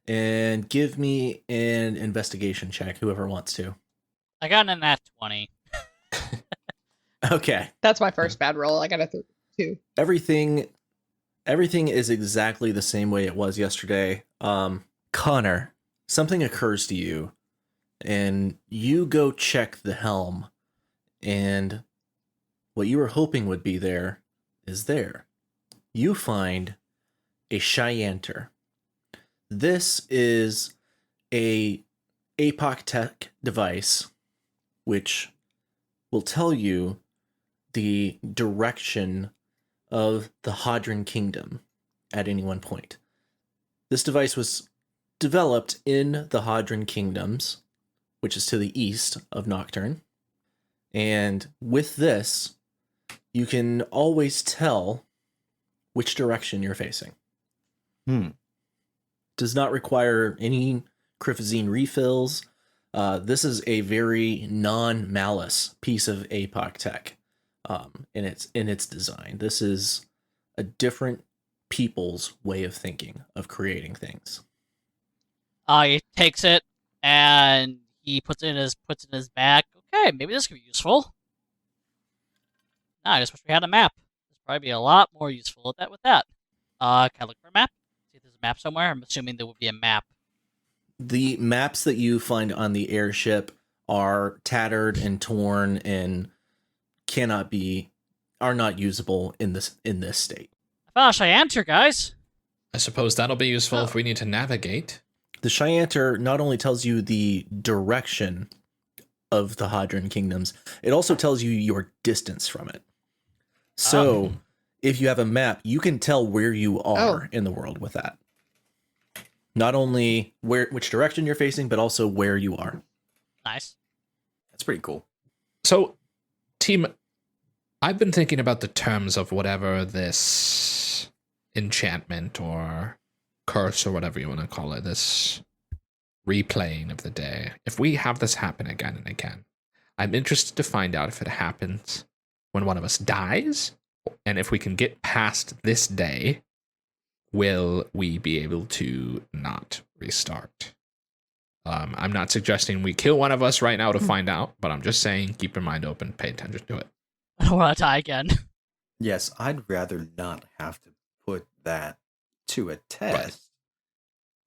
[SPEAKER 2] and give me an investigation check, whoever wants to.
[SPEAKER 4] I got a nat 20.
[SPEAKER 2] Okay.
[SPEAKER 3] That's my first bad roll. I got a 2.
[SPEAKER 2] Everything is exactly the same way it was yesterday. Connor, something occurs to you, and you go check the helm, and what you were hoping would be there is there. You find a Cheyanter. This is a APOC tech device which will tell you the direction of the Hadron Kingdom at any one point. This device was developed in the Hadron Kingdoms, which is to the east of Nocturne. And with this, you can always tell which direction you're facing. Does not require any Cryphazine refills. This is a very non-Malus piece of APOC tech in its design. This is a different people's way of thinking, of creating things.
[SPEAKER 4] He takes it and he puts it in his bag. Okay, maybe this could be useful. I just wish we had a map. This would probably be a lot more useful with that. Can I look for a map? See if there's a map somewhere. I'm assuming there would be a map.
[SPEAKER 2] The maps that you find on the airship are tattered and torn and are not usable in this state.
[SPEAKER 4] I found a Cheyanter, guys.
[SPEAKER 1] I suppose that'll be useful if we need to navigate.
[SPEAKER 2] The Cheyanter not only tells you the direction of the Hadron Kingdoms, it also tells you your distance from it. So if you have a map, you can tell where you are in the world with that. Not only which direction you're facing, but also where you are.
[SPEAKER 4] Nice.
[SPEAKER 5] That's pretty cool.
[SPEAKER 1] So, team, I've been thinking about the terms of whatever this enchantment or curse or whatever you want to call it, this replaying of the day. If we have this happen again and again, I'm interested to find out if it happens when one of us dies, and if we can get past this day, will we be able to not restart? I'm not suggesting we kill one of us right now to find out, but I'm just saying keep your mind open, pay attention to it.
[SPEAKER 4] I don't want to die again.
[SPEAKER 5] Yes, I'd rather not have to put that to a test.
[SPEAKER 1] Right.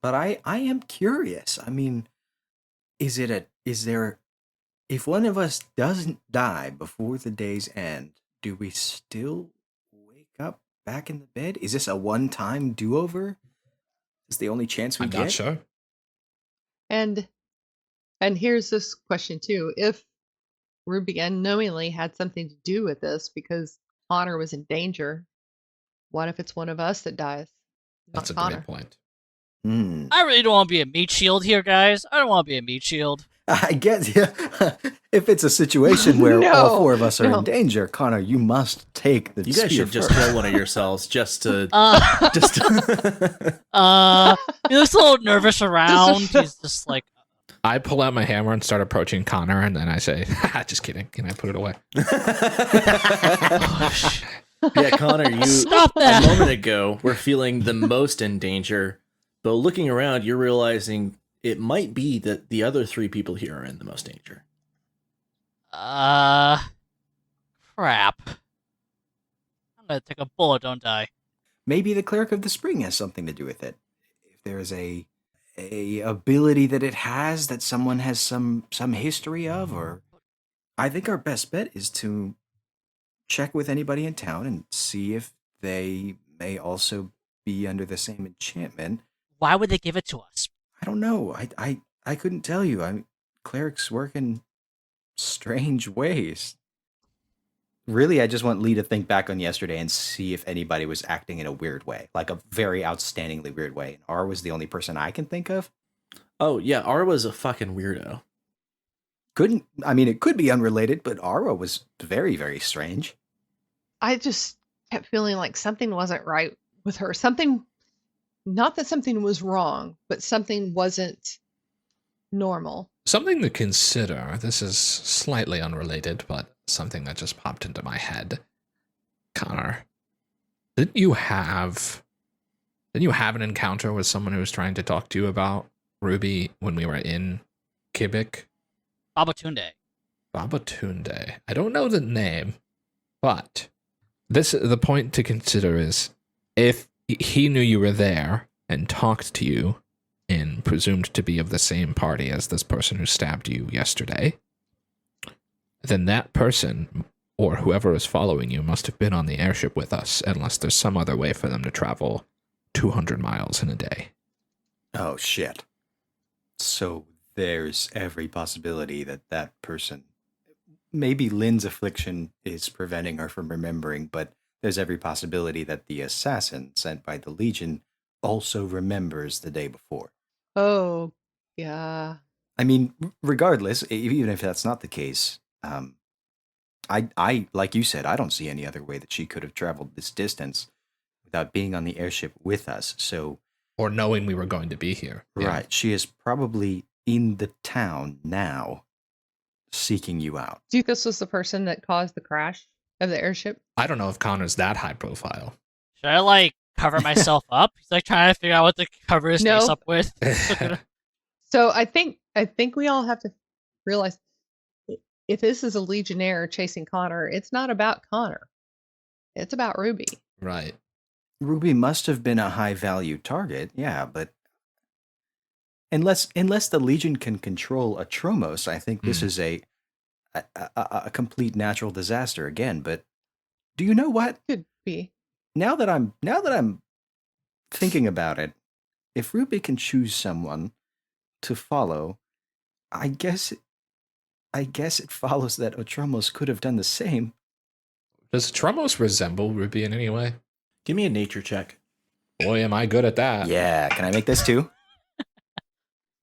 [SPEAKER 5] But I am curious. I mean, is there, if one of us doesn't die before the day's end, do we still wake up back in the bed? Is this a one-time do-over? Is the only chance we
[SPEAKER 1] I'm
[SPEAKER 5] get?
[SPEAKER 1] not sure.
[SPEAKER 3] And here's this question too. If Ruby unknowingly had something to do with this because Connor was in danger, what if it's one of us that dies?
[SPEAKER 1] That's a
[SPEAKER 3] not Connor.
[SPEAKER 1] great point.
[SPEAKER 5] Hmm.
[SPEAKER 4] I really don't want to be a meat shield here, guys. I don't want to be a meat shield.
[SPEAKER 5] I guess, yeah. If it's a situation where
[SPEAKER 3] No,
[SPEAKER 5] all four of us are
[SPEAKER 3] no.
[SPEAKER 5] in danger, Connor, you must take the
[SPEAKER 2] You guys
[SPEAKER 5] spear
[SPEAKER 2] should just
[SPEAKER 5] first.
[SPEAKER 2] kill one of yourselves just to.
[SPEAKER 4] Just, he looks a little nervous around. He's just like,
[SPEAKER 1] I pull out my hammer and start approaching Connor, and then I say, just kidding. Can I put it away?
[SPEAKER 4] oh, shit.
[SPEAKER 2] Yeah, Connor, you
[SPEAKER 4] Stop
[SPEAKER 2] a
[SPEAKER 4] that.
[SPEAKER 2] moment ago were feeling the most in danger, but looking around, you're realizing it might be that the other three people here are in the most danger.
[SPEAKER 4] Crap. I'm gonna take a bullet, don't I?
[SPEAKER 5] Maybe the cleric of the spring has something to do with it. If there's a ability that it has that someone has some history of, or I think our best bet is to check with anybody in town and see if they may also be under the same enchantment.
[SPEAKER 4] Why would they give it to us?
[SPEAKER 5] I don't know. I couldn't tell you. Clerics work in strange ways. Really, I just want Lee to think back on yesterday and see if anybody was acting in a weird way, like a very outstandingly weird way. And R was the only person I can think of.
[SPEAKER 2] Oh, yeah, R was a fucking weirdo.
[SPEAKER 5] It could be unrelated, but Ara was very, very strange.
[SPEAKER 3] I just kept feeling like something wasn't right with her. Something, not that something was wrong, but something wasn't normal.
[SPEAKER 1] Something to consider. This is slightly unrelated, but something that just popped into my head. Connor, didn't you have an encounter with someone who was trying to talk to you about Ruby when we were in Kibik?
[SPEAKER 4] Babatunde.
[SPEAKER 1] Babatunde. I don't know the name, but the point to consider is if he knew you were there and talked to you and presumed to be of the same party as this person who stabbed you yesterday, then that person or whoever is following you must have been on the airship with us, unless there's some other way for them to travel 200 miles in a day.
[SPEAKER 5] Oh, shit. So there's every possibility that person, maybe Lynn's affliction is preventing her from remembering, but there's every possibility that the assassin sent by the Legion also remembers the day before.
[SPEAKER 3] Oh, yeah.
[SPEAKER 5] I mean, regardless, even if that's not the case, I like you said, I don't see any other way that she could have traveled this distance without being on the airship with us. So,
[SPEAKER 1] or knowing we were going to be here.
[SPEAKER 5] Right, she is probably in the town now, seeking you out.
[SPEAKER 3] Do you think this was the person that caused the crash of the airship?
[SPEAKER 1] I don't know if Connor's that high profile.
[SPEAKER 4] Should I cover myself up? He's trying to figure out what to cover his face up with.
[SPEAKER 3] So I think we all have to realize if this is a Legionnaire chasing Connor, it's not about Connor. It's about Ruby.
[SPEAKER 1] Right.
[SPEAKER 5] Ruby must have been a high value target, yeah, but unless the Legion can control Atromos, I think this is a complete natural disaster again. But do you know what?
[SPEAKER 3] Could be.
[SPEAKER 5] Now that I'm thinking about it, if Ruby can choose someone to follow, I guess it follows that Atromos could have done the same.
[SPEAKER 1] Does Atromos resemble Ruby in any way?
[SPEAKER 2] Give me a nature check.
[SPEAKER 1] Boy, am I good at that.
[SPEAKER 5] Yeah, can I make this too?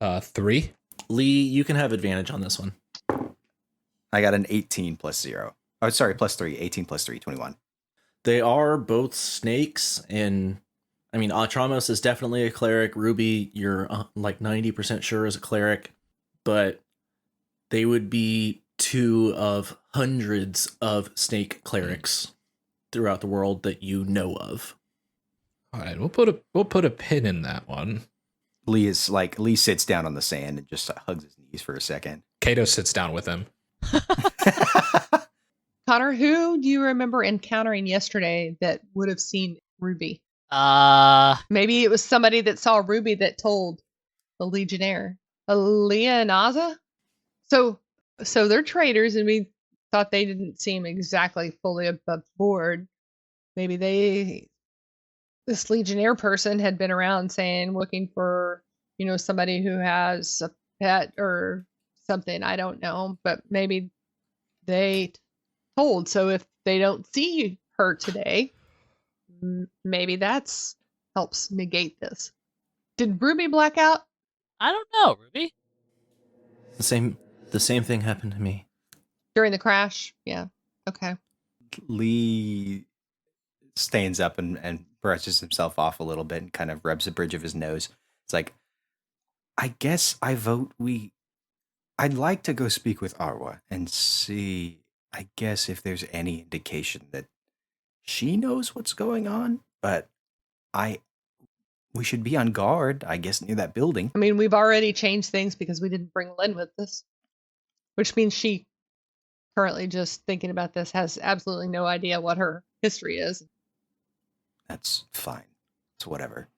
[SPEAKER 1] 3.
[SPEAKER 2] Lee, you can have advantage on this one.
[SPEAKER 5] I got an 18 plus 0. Oh, sorry, plus 3. 18 plus 3, 21.
[SPEAKER 2] They are both snakes, and I mean, Atramos is definitely a cleric. Ruby, you're 90% sure is a cleric, but they would be 2 of hundreds of snake clerics throughout the world that you know of.
[SPEAKER 1] All right, we'll put a pin in that one.
[SPEAKER 5] Lee sits down on the sand and just hugs his knees for a second.
[SPEAKER 1] Kato sits down with him.
[SPEAKER 3] Connor, who do you remember encountering yesterday that would have seen Ruby?
[SPEAKER 4] Maybe
[SPEAKER 3] Maybe it was somebody that saw Ruby that told the Legionnaire. Aaliyah and Aza? So they're traders, and we thought they didn't seem exactly fully above board. Maybe this Legionnaire person had been around saying, looking for, somebody who has a pet or something. I don't know, but maybe they told. So if they don't see her today, maybe that's helps negate this. Did Ruby black out?
[SPEAKER 4] I don't know, Ruby.
[SPEAKER 2] The same thing happened to me.
[SPEAKER 3] During the crash? Yeah. Okay.
[SPEAKER 5] Lee stands up and brushes himself off a little bit and kind of rubs the bridge of his nose. It's like, I guess I vote I'd like to go speak with Arwa and see, I guess, if there's any indication that she knows what's going on, but we should be on guard, I guess, near that building.
[SPEAKER 3] I mean, we've already changed things because we didn't bring Lynn with us, which means she currently just thinking about this has absolutely no idea what her history is.
[SPEAKER 5] That's fine. It's whatever.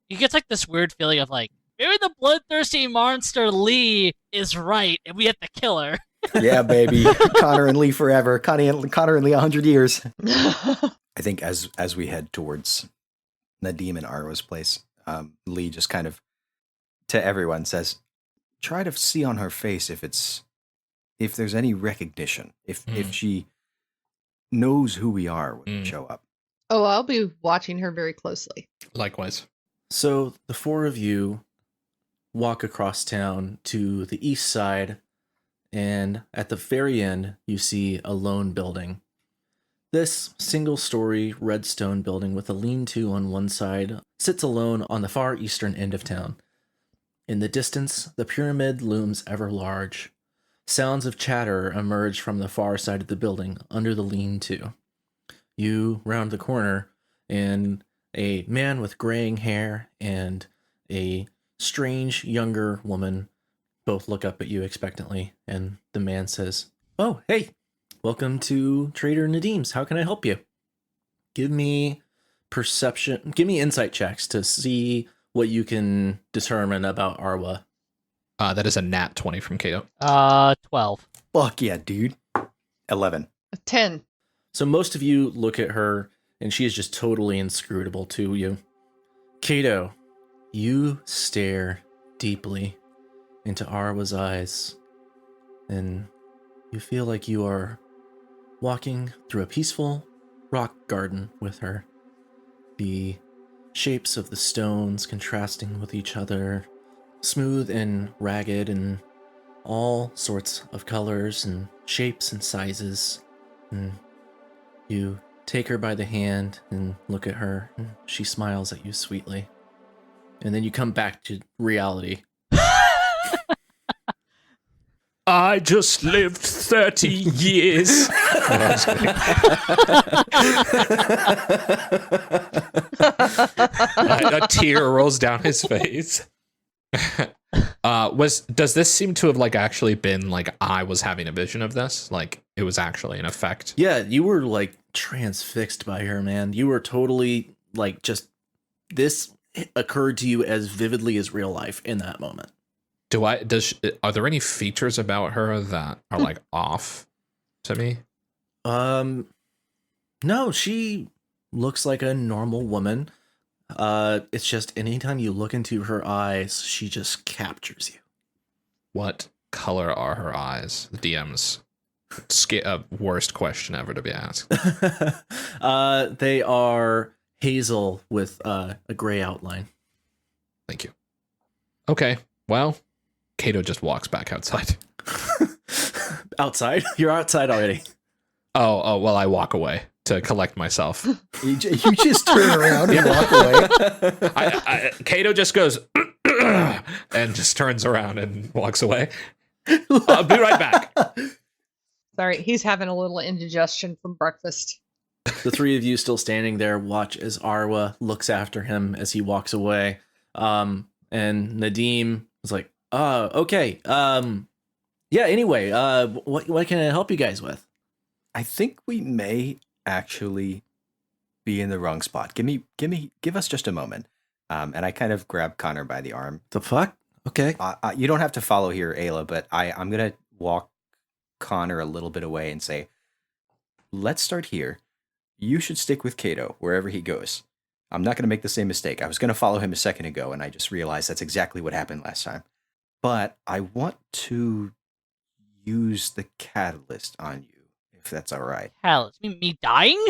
[SPEAKER 4] You get like this weird feeling of like, maybe the bloodthirsty monster Lee is right and we have to kill her.
[SPEAKER 5] Yeah, baby. Connor and Lee forever. Connor and Lee 100 years. I think as we head towards Nadim and Arwa's place, Lee just kind of, to everyone, says, try to see on her face if there's any recognition, if she knows who we are when we show up.
[SPEAKER 3] Oh, I'll be watching her very closely.
[SPEAKER 1] Likewise.
[SPEAKER 2] So the four of you walk across town to the east side, and at the very end, you see a lone building. This single-story red stone building with a lean-to on one side sits alone on the far eastern end of town. In the distance, the pyramid looms ever large. Sounds of chatter emerge from the far side of the building under the lean-to. You round the corner, and a man with graying hair and a strange younger woman both look up at you expectantly, and the man says, "Oh, hey, welcome to Trader Nadim's. How can I help you?" Give me insight checks to see what you can determine about Arwa.
[SPEAKER 1] That is a nat 20 from Kato.
[SPEAKER 4] 12.
[SPEAKER 5] Fuck yeah, dude. 11.
[SPEAKER 3] A 10.
[SPEAKER 2] So most of you look at her, and she is just totally inscrutable to you. Kato, you stare deeply into Arwa's eyes, and you feel like you are walking through a peaceful rock garden with her. The shapes of the stones contrasting with each other, smooth and ragged and all sorts of colors and shapes and sizes. And you take her by the hand and look at her, and she smiles at you sweetly. And then you come back to reality.
[SPEAKER 6] I just lived 30 years.
[SPEAKER 1] A tear rolls down his face. Does this seem to have like actually been like I was having a vision of this? Like it was actually an effect?
[SPEAKER 2] Yeah, you were like transfixed by her, man. You were totally like just this occurred to you as vividly as real life in that moment.
[SPEAKER 1] Are there any features about her that are like off to me?
[SPEAKER 2] No, she looks like a normal woman. It's just anytime you look into her eyes, she just captures you.
[SPEAKER 1] What color are her eyes? The DM's worst question ever to be asked.
[SPEAKER 2] They are hazel with a gray outline.
[SPEAKER 1] Thank you. Okay, well, Kato just walks back outside.
[SPEAKER 2] Outside? You're outside already.
[SPEAKER 1] Oh, well, I walk away to collect myself.
[SPEAKER 5] You just turn around and walk away.
[SPEAKER 1] Kato just goes and just turns around and walks away. I'll be right back.
[SPEAKER 3] Sorry, he's having a little indigestion from breakfast.
[SPEAKER 2] The three of you still standing there watch as Arwa looks after him as he walks away. And Nadim was like, okay. Yeah, anyway, what can I help you guys with?
[SPEAKER 5] I think we may actually be in the wrong spot. Give us just a moment. And I kind of grab Connor by the arm.
[SPEAKER 2] The fuck? Okay.
[SPEAKER 5] You don't have to follow here, Aila, but I'm going to walk Connor a little bit away and say, let's start here. You should stick with Kato wherever he goes. I'm not going to make the same mistake. I was going to follow him a second ago, and I just realized that's exactly what happened last time. But I want to use the catalyst on you, if that's all right.
[SPEAKER 4] Hell, it's me dying?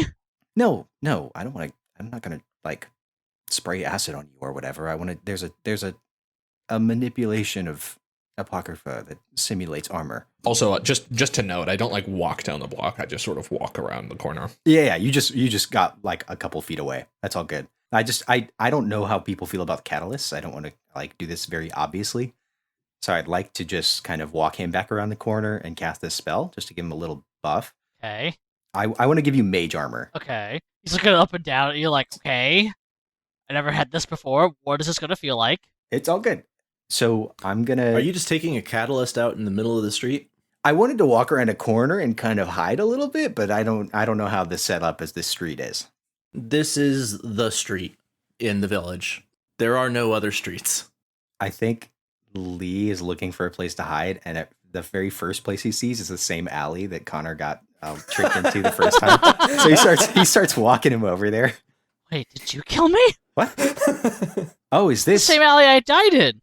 [SPEAKER 5] No, I don't want to. I'm not going to like spray acid on you or whatever. I want to. There's a manipulation of Apocrypha that simulates armor.
[SPEAKER 1] Also, just to note, I don't like walk down the block. I just sort of walk around the corner.
[SPEAKER 5] Yeah. You just got like a couple feet away. That's all good. I don't know how people feel about catalysts. I don't want to like do this very obviously. So I'd like to just kind of walk him back around the corner and cast this spell just to give him a little buff.
[SPEAKER 4] Okay.
[SPEAKER 5] I want to give you mage armor.
[SPEAKER 4] Okay. He's looking up and down at you like, okay. I never had this before. What is this going to feel like?
[SPEAKER 5] It's all good. So I'm gonna.
[SPEAKER 2] Are you just taking a catalyst out in the middle of the street?
[SPEAKER 5] I wanted to walk around a corner and kind of hide a little bit, but I don't know how the setup as this street is.
[SPEAKER 2] This is the street in the village. There are no other streets.
[SPEAKER 5] I think Lee is looking for a place to hide, and the very first place he sees is the same alley that Connor got tricked into the first time. So he starts walking him over there.
[SPEAKER 4] Wait, did you kill me?
[SPEAKER 5] What? Oh, is this
[SPEAKER 4] The same alley I died in.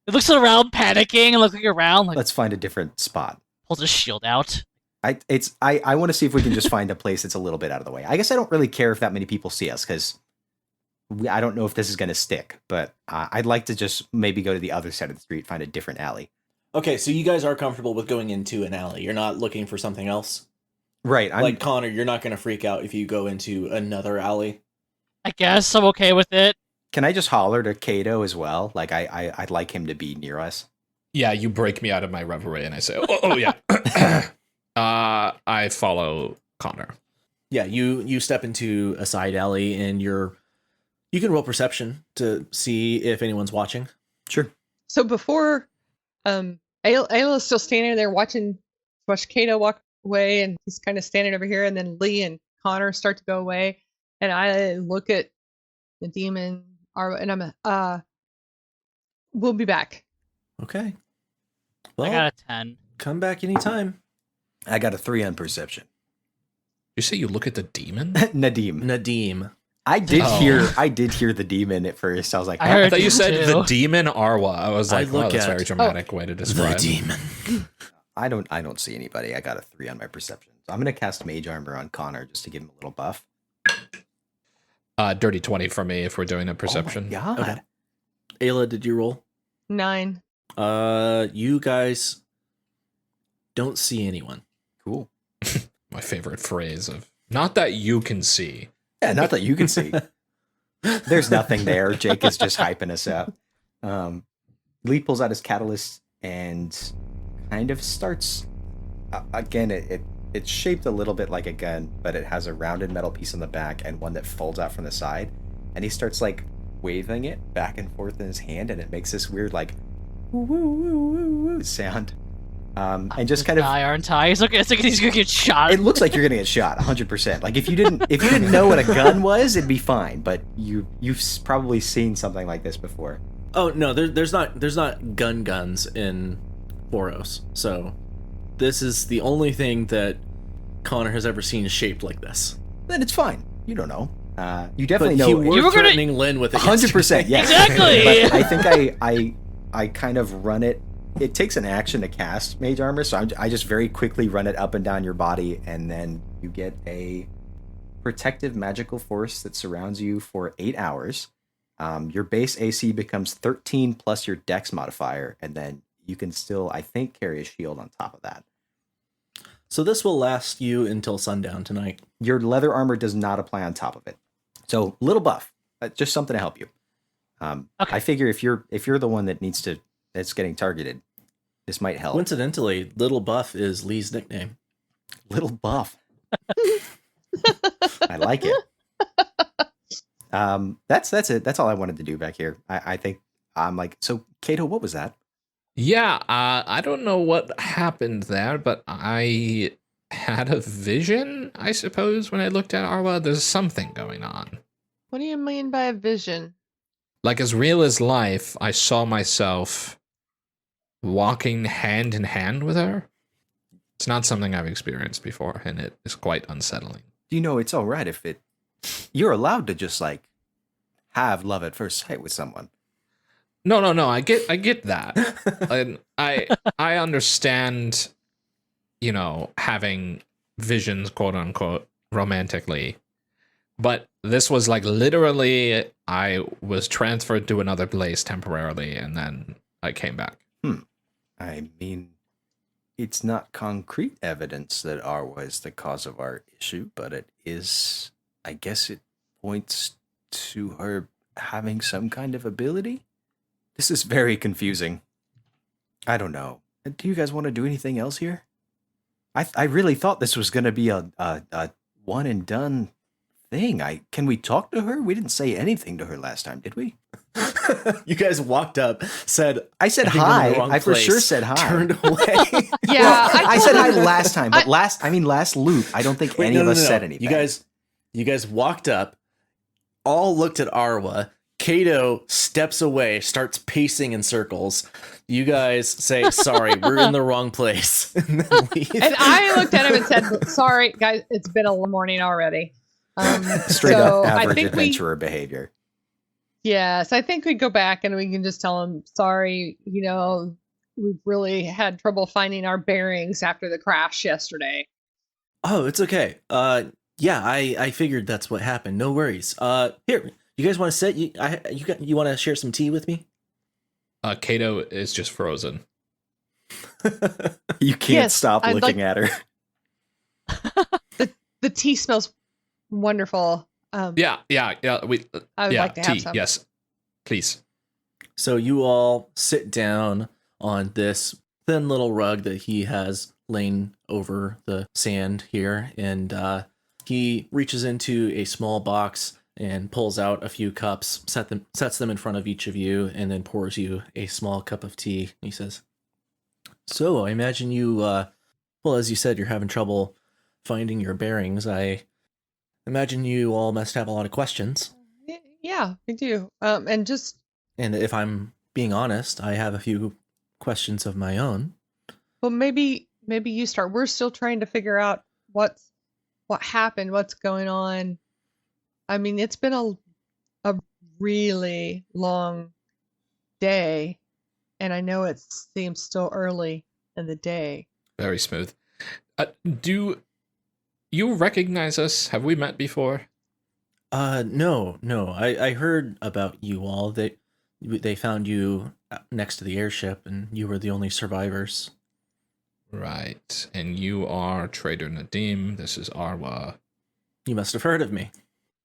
[SPEAKER 4] It looks around, panicking and looking around. Like,
[SPEAKER 5] Let's find a different spot.
[SPEAKER 4] pulls his shield out.
[SPEAKER 5] I want to see if we can just find a place that's a little bit out of the way. I guess I don't really care if that many people see us because I don't know if this is going to stick. But I'd like to just maybe go to the other side of the street, find a different alley.
[SPEAKER 2] Okay, so you guys are comfortable with going into an alley. You're not looking for something else?
[SPEAKER 5] Right.
[SPEAKER 2] Like Connor, you're not going to freak out if you go into another alley?
[SPEAKER 4] I guess I'm okay with it.
[SPEAKER 5] Can I just holler to Kato as well? Like I'd like him to be near us.
[SPEAKER 1] Yeah, you break me out of my reverie, and I say, "Oh yeah." I follow Connor.
[SPEAKER 2] Yeah, you step into a side alley and you can roll perception to see if anyone's watching.
[SPEAKER 5] Sure.
[SPEAKER 3] So before Ayla's still standing there watch Kato walk away, and he's kind of standing over here, and then Lee and Connor start to go away, and I look at the demon and I'm we'll be back.
[SPEAKER 2] Okay.
[SPEAKER 4] I
[SPEAKER 2] Well,
[SPEAKER 4] got a 10.
[SPEAKER 2] come back anytime.
[SPEAKER 5] I got a 3 on perception.
[SPEAKER 1] You say you look at the demon?
[SPEAKER 5] Nadim. I did hear the demon at first. I was like,
[SPEAKER 4] I heard
[SPEAKER 1] I thought you said
[SPEAKER 4] too.
[SPEAKER 1] the demon Arwa. I was
[SPEAKER 2] I
[SPEAKER 1] like, wow,
[SPEAKER 2] look
[SPEAKER 1] that's a
[SPEAKER 2] at
[SPEAKER 1] very dramatic way to describe.
[SPEAKER 2] demon.
[SPEAKER 5] I don't see anybody. I got a 3 on my perception. So I'm gonna cast mage armor on Connor just to give him a little buff.
[SPEAKER 1] Dirty 20 for me if we're doing a perception.
[SPEAKER 5] Oh my God.
[SPEAKER 2] Okay. Aila, did you roll?
[SPEAKER 3] 9.
[SPEAKER 2] You guys don't see anyone.
[SPEAKER 5] Cool.
[SPEAKER 1] My favorite phrase of not that you can see.
[SPEAKER 5] Yeah, not that you can see. There's nothing there. Jake is just hyping us up. Lee pulls out his catalyst and kind of starts. Again, it's shaped a little bit like a gun, but it has a rounded metal piece on the back and one that folds out from the side. And he starts like waving it back and forth in his hand, and it makes this weird like woo woo woo woo woo sound. And just kind of
[SPEAKER 4] Die, aren't I? It's like he's gonna get shot.
[SPEAKER 5] it looks like you're gonna get shot 100%. Like if you didn't know what a gun was, it'd be fine. But you've probably seen something like this before.
[SPEAKER 2] Oh no, there's not guns in Boros. So this is the only thing that Connor has ever seen shaped like this.
[SPEAKER 5] Then it's fine. You don't know. You definitely
[SPEAKER 2] But
[SPEAKER 5] know.
[SPEAKER 2] you were threatening Lynn with it.
[SPEAKER 5] 100%. Yes.
[SPEAKER 4] Exactly.
[SPEAKER 5] But I think I kind of run it. It takes an action to cast mage armor, so I just very quickly run it up and down your body, and then you get a protective magical force that surrounds you for 8 hours. Your base AC becomes 13 plus your dex modifier, and then you can still, I think, carry a shield on top of that.
[SPEAKER 2] So this will last you until sundown tonight.
[SPEAKER 5] Your leather armor does not apply on top of it. So little buff, just something to help you.
[SPEAKER 4] Okay.
[SPEAKER 5] I figure if you're the one that's getting targeted, this might help.
[SPEAKER 2] Coincidentally, Little Buff is Lee's nickname.
[SPEAKER 5] Little buff. I like it. That's it. That's all I wanted to do back here. I think I'm like, so Kato, what was that?
[SPEAKER 1] Yeah, I don't know what happened there, but I had a vision, I suppose, when I looked at Arwa. There's something going on.
[SPEAKER 3] What do you mean by a vision?
[SPEAKER 1] Like, as real as life, I saw myself walking hand in hand with her. It's not something I've experienced before, and it is quite unsettling.
[SPEAKER 5] You know, it's all right if you're allowed to just like have love at first sight with someone.
[SPEAKER 1] No. I get that. And I understand, having visions, quote unquote, romantically. But this was like literally I was transferred to another place temporarily, and then I came back.
[SPEAKER 5] I mean, it's not concrete evidence that Arwa is the cause of our issue, but it is, I guess it points to her having some kind of ability. This is very confusing. I don't know. Do you guys want to do anything else here? I really thought this was going to be a one and done thing. Can we talk to her? We didn't say anything to her last time, did we?
[SPEAKER 2] You guys walked up, said,
[SPEAKER 5] I said
[SPEAKER 2] I think we're in the
[SPEAKER 5] hi.
[SPEAKER 2] wrong
[SPEAKER 5] I for
[SPEAKER 2] place,
[SPEAKER 5] sure said hi.
[SPEAKER 2] turned away.
[SPEAKER 3] Yeah,
[SPEAKER 5] I said hi last time, but last loop, I don't think any of us said anything.
[SPEAKER 2] You guys walked up, all looked at Arwa. Kato steps away, starts pacing in circles. You guys say, sorry, we're in the wrong place. And then leave.
[SPEAKER 3] And I looked at him and said, sorry, guys, it's been a morning already.
[SPEAKER 5] Straight
[SPEAKER 3] so
[SPEAKER 5] up
[SPEAKER 3] I
[SPEAKER 5] average
[SPEAKER 3] think
[SPEAKER 5] adventurer behavior.
[SPEAKER 3] Yes, I think we go back and we can just tell him, sorry, we've really had trouble finding our bearings after the crash yesterday.
[SPEAKER 2] Oh, it's okay. Yeah, I figured that's what happened. No worries. Here, you guys want to sit? You want to share some tea with me?
[SPEAKER 1] Kato is just frozen.
[SPEAKER 5] You can't
[SPEAKER 3] Yes,
[SPEAKER 5] stop
[SPEAKER 3] I'd
[SPEAKER 5] looking
[SPEAKER 3] like-
[SPEAKER 5] at her.
[SPEAKER 3] The tea smells wonderful.
[SPEAKER 1] Yeah.
[SPEAKER 3] I would like to have some.
[SPEAKER 1] Yes, please.
[SPEAKER 2] So you all sit down on this thin little rug that he has lain over the sand here, and he reaches into a small box and pulls out a few cups, sets them in front of each of you, and then pours you a small cup of tea. He says, so I imagine you, well, as you said, you're having trouble finding your bearings. I imagine you all must have a lot of questions.
[SPEAKER 3] Yeah, we do. And
[SPEAKER 2] if I'm being honest, I have a few questions of my own.
[SPEAKER 3] well, maybe you start. We're still trying to figure out what happened, what's going on. I mean, it's been a really long day, and I know it seems still early in the day.
[SPEAKER 1] Very smooth. Do you recognize us? Have we met before?
[SPEAKER 2] No. I heard about you all. They found you next to the airship, and you were the only survivors.
[SPEAKER 1] Right. And you are Trader Nadim. This is Arwa.
[SPEAKER 2] You must have heard of me.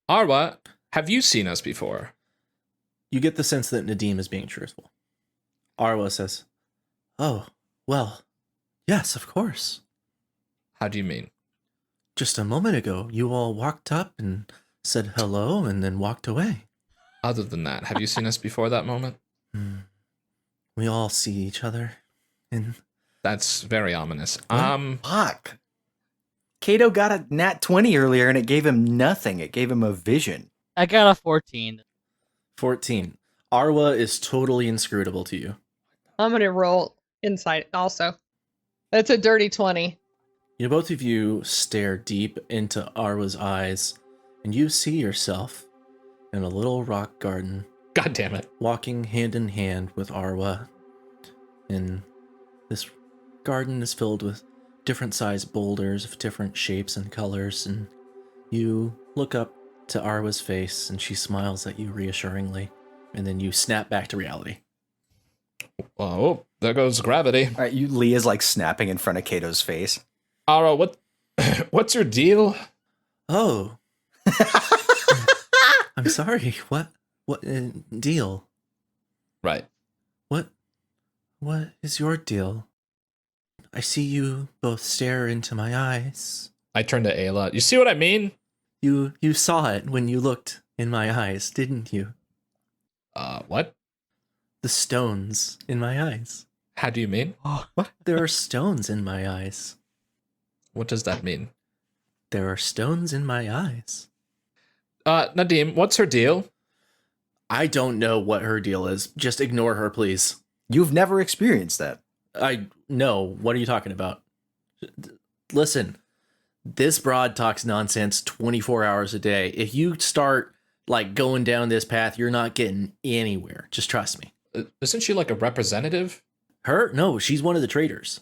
[SPEAKER 1] Arwa, have you seen us before?
[SPEAKER 2] You get the sense that Nadim is being truthful. Arwa says, oh, well, yes, of course.
[SPEAKER 1] How do you mean?
[SPEAKER 2] Just a moment ago, you all walked up and said hello and then walked away.
[SPEAKER 1] Other than that, have you seen us before that moment?
[SPEAKER 2] We all see each other. And
[SPEAKER 1] That's very ominous.
[SPEAKER 5] Fuck. Kato got a nat 20 earlier and it gave him nothing. It gave him a vision.
[SPEAKER 4] I got a 14.
[SPEAKER 2] 14. Arwa is totally inscrutable to you.
[SPEAKER 3] I'm gonna roll insight also. That's a dirty 20.
[SPEAKER 2] Both of you stare deep into Arwa's eyes, and you see yourself in a little rock garden,
[SPEAKER 1] God damn it.
[SPEAKER 2] walking hand in hand with Arwa. And this garden is filled with different sized boulders of different shapes and colors, and you look up to Arwa's face, and she smiles at you reassuringly, and then you snap back to reality.
[SPEAKER 1] Oh, there goes gravity.
[SPEAKER 5] All right, Leah's like snapping in front of Kato's face.
[SPEAKER 1] Arwa, what's your deal?
[SPEAKER 2] Oh. I'm sorry. What deal?
[SPEAKER 1] Right.
[SPEAKER 2] What is your deal? I see you both stare into my eyes.
[SPEAKER 1] I turned to Aila. You see what I mean?
[SPEAKER 2] You saw it when you looked in my eyes, didn't you?
[SPEAKER 1] What?
[SPEAKER 2] the stones in my eyes.
[SPEAKER 1] How do you mean?
[SPEAKER 2] There are stones in my eyes.
[SPEAKER 1] What does that mean?
[SPEAKER 2] There are stones in my eyes.
[SPEAKER 1] Nadim, what's her deal?
[SPEAKER 2] I don't know what her deal is. Just ignore her, please.
[SPEAKER 5] You've never experienced that.
[SPEAKER 2] I know. What are you talking about? Listen, this broad talks nonsense 24 hours a day. If you start like going down this path, you're not getting anywhere. Just trust me.
[SPEAKER 1] Isn't she like a representative?
[SPEAKER 2] Her? No, she's one of the traders.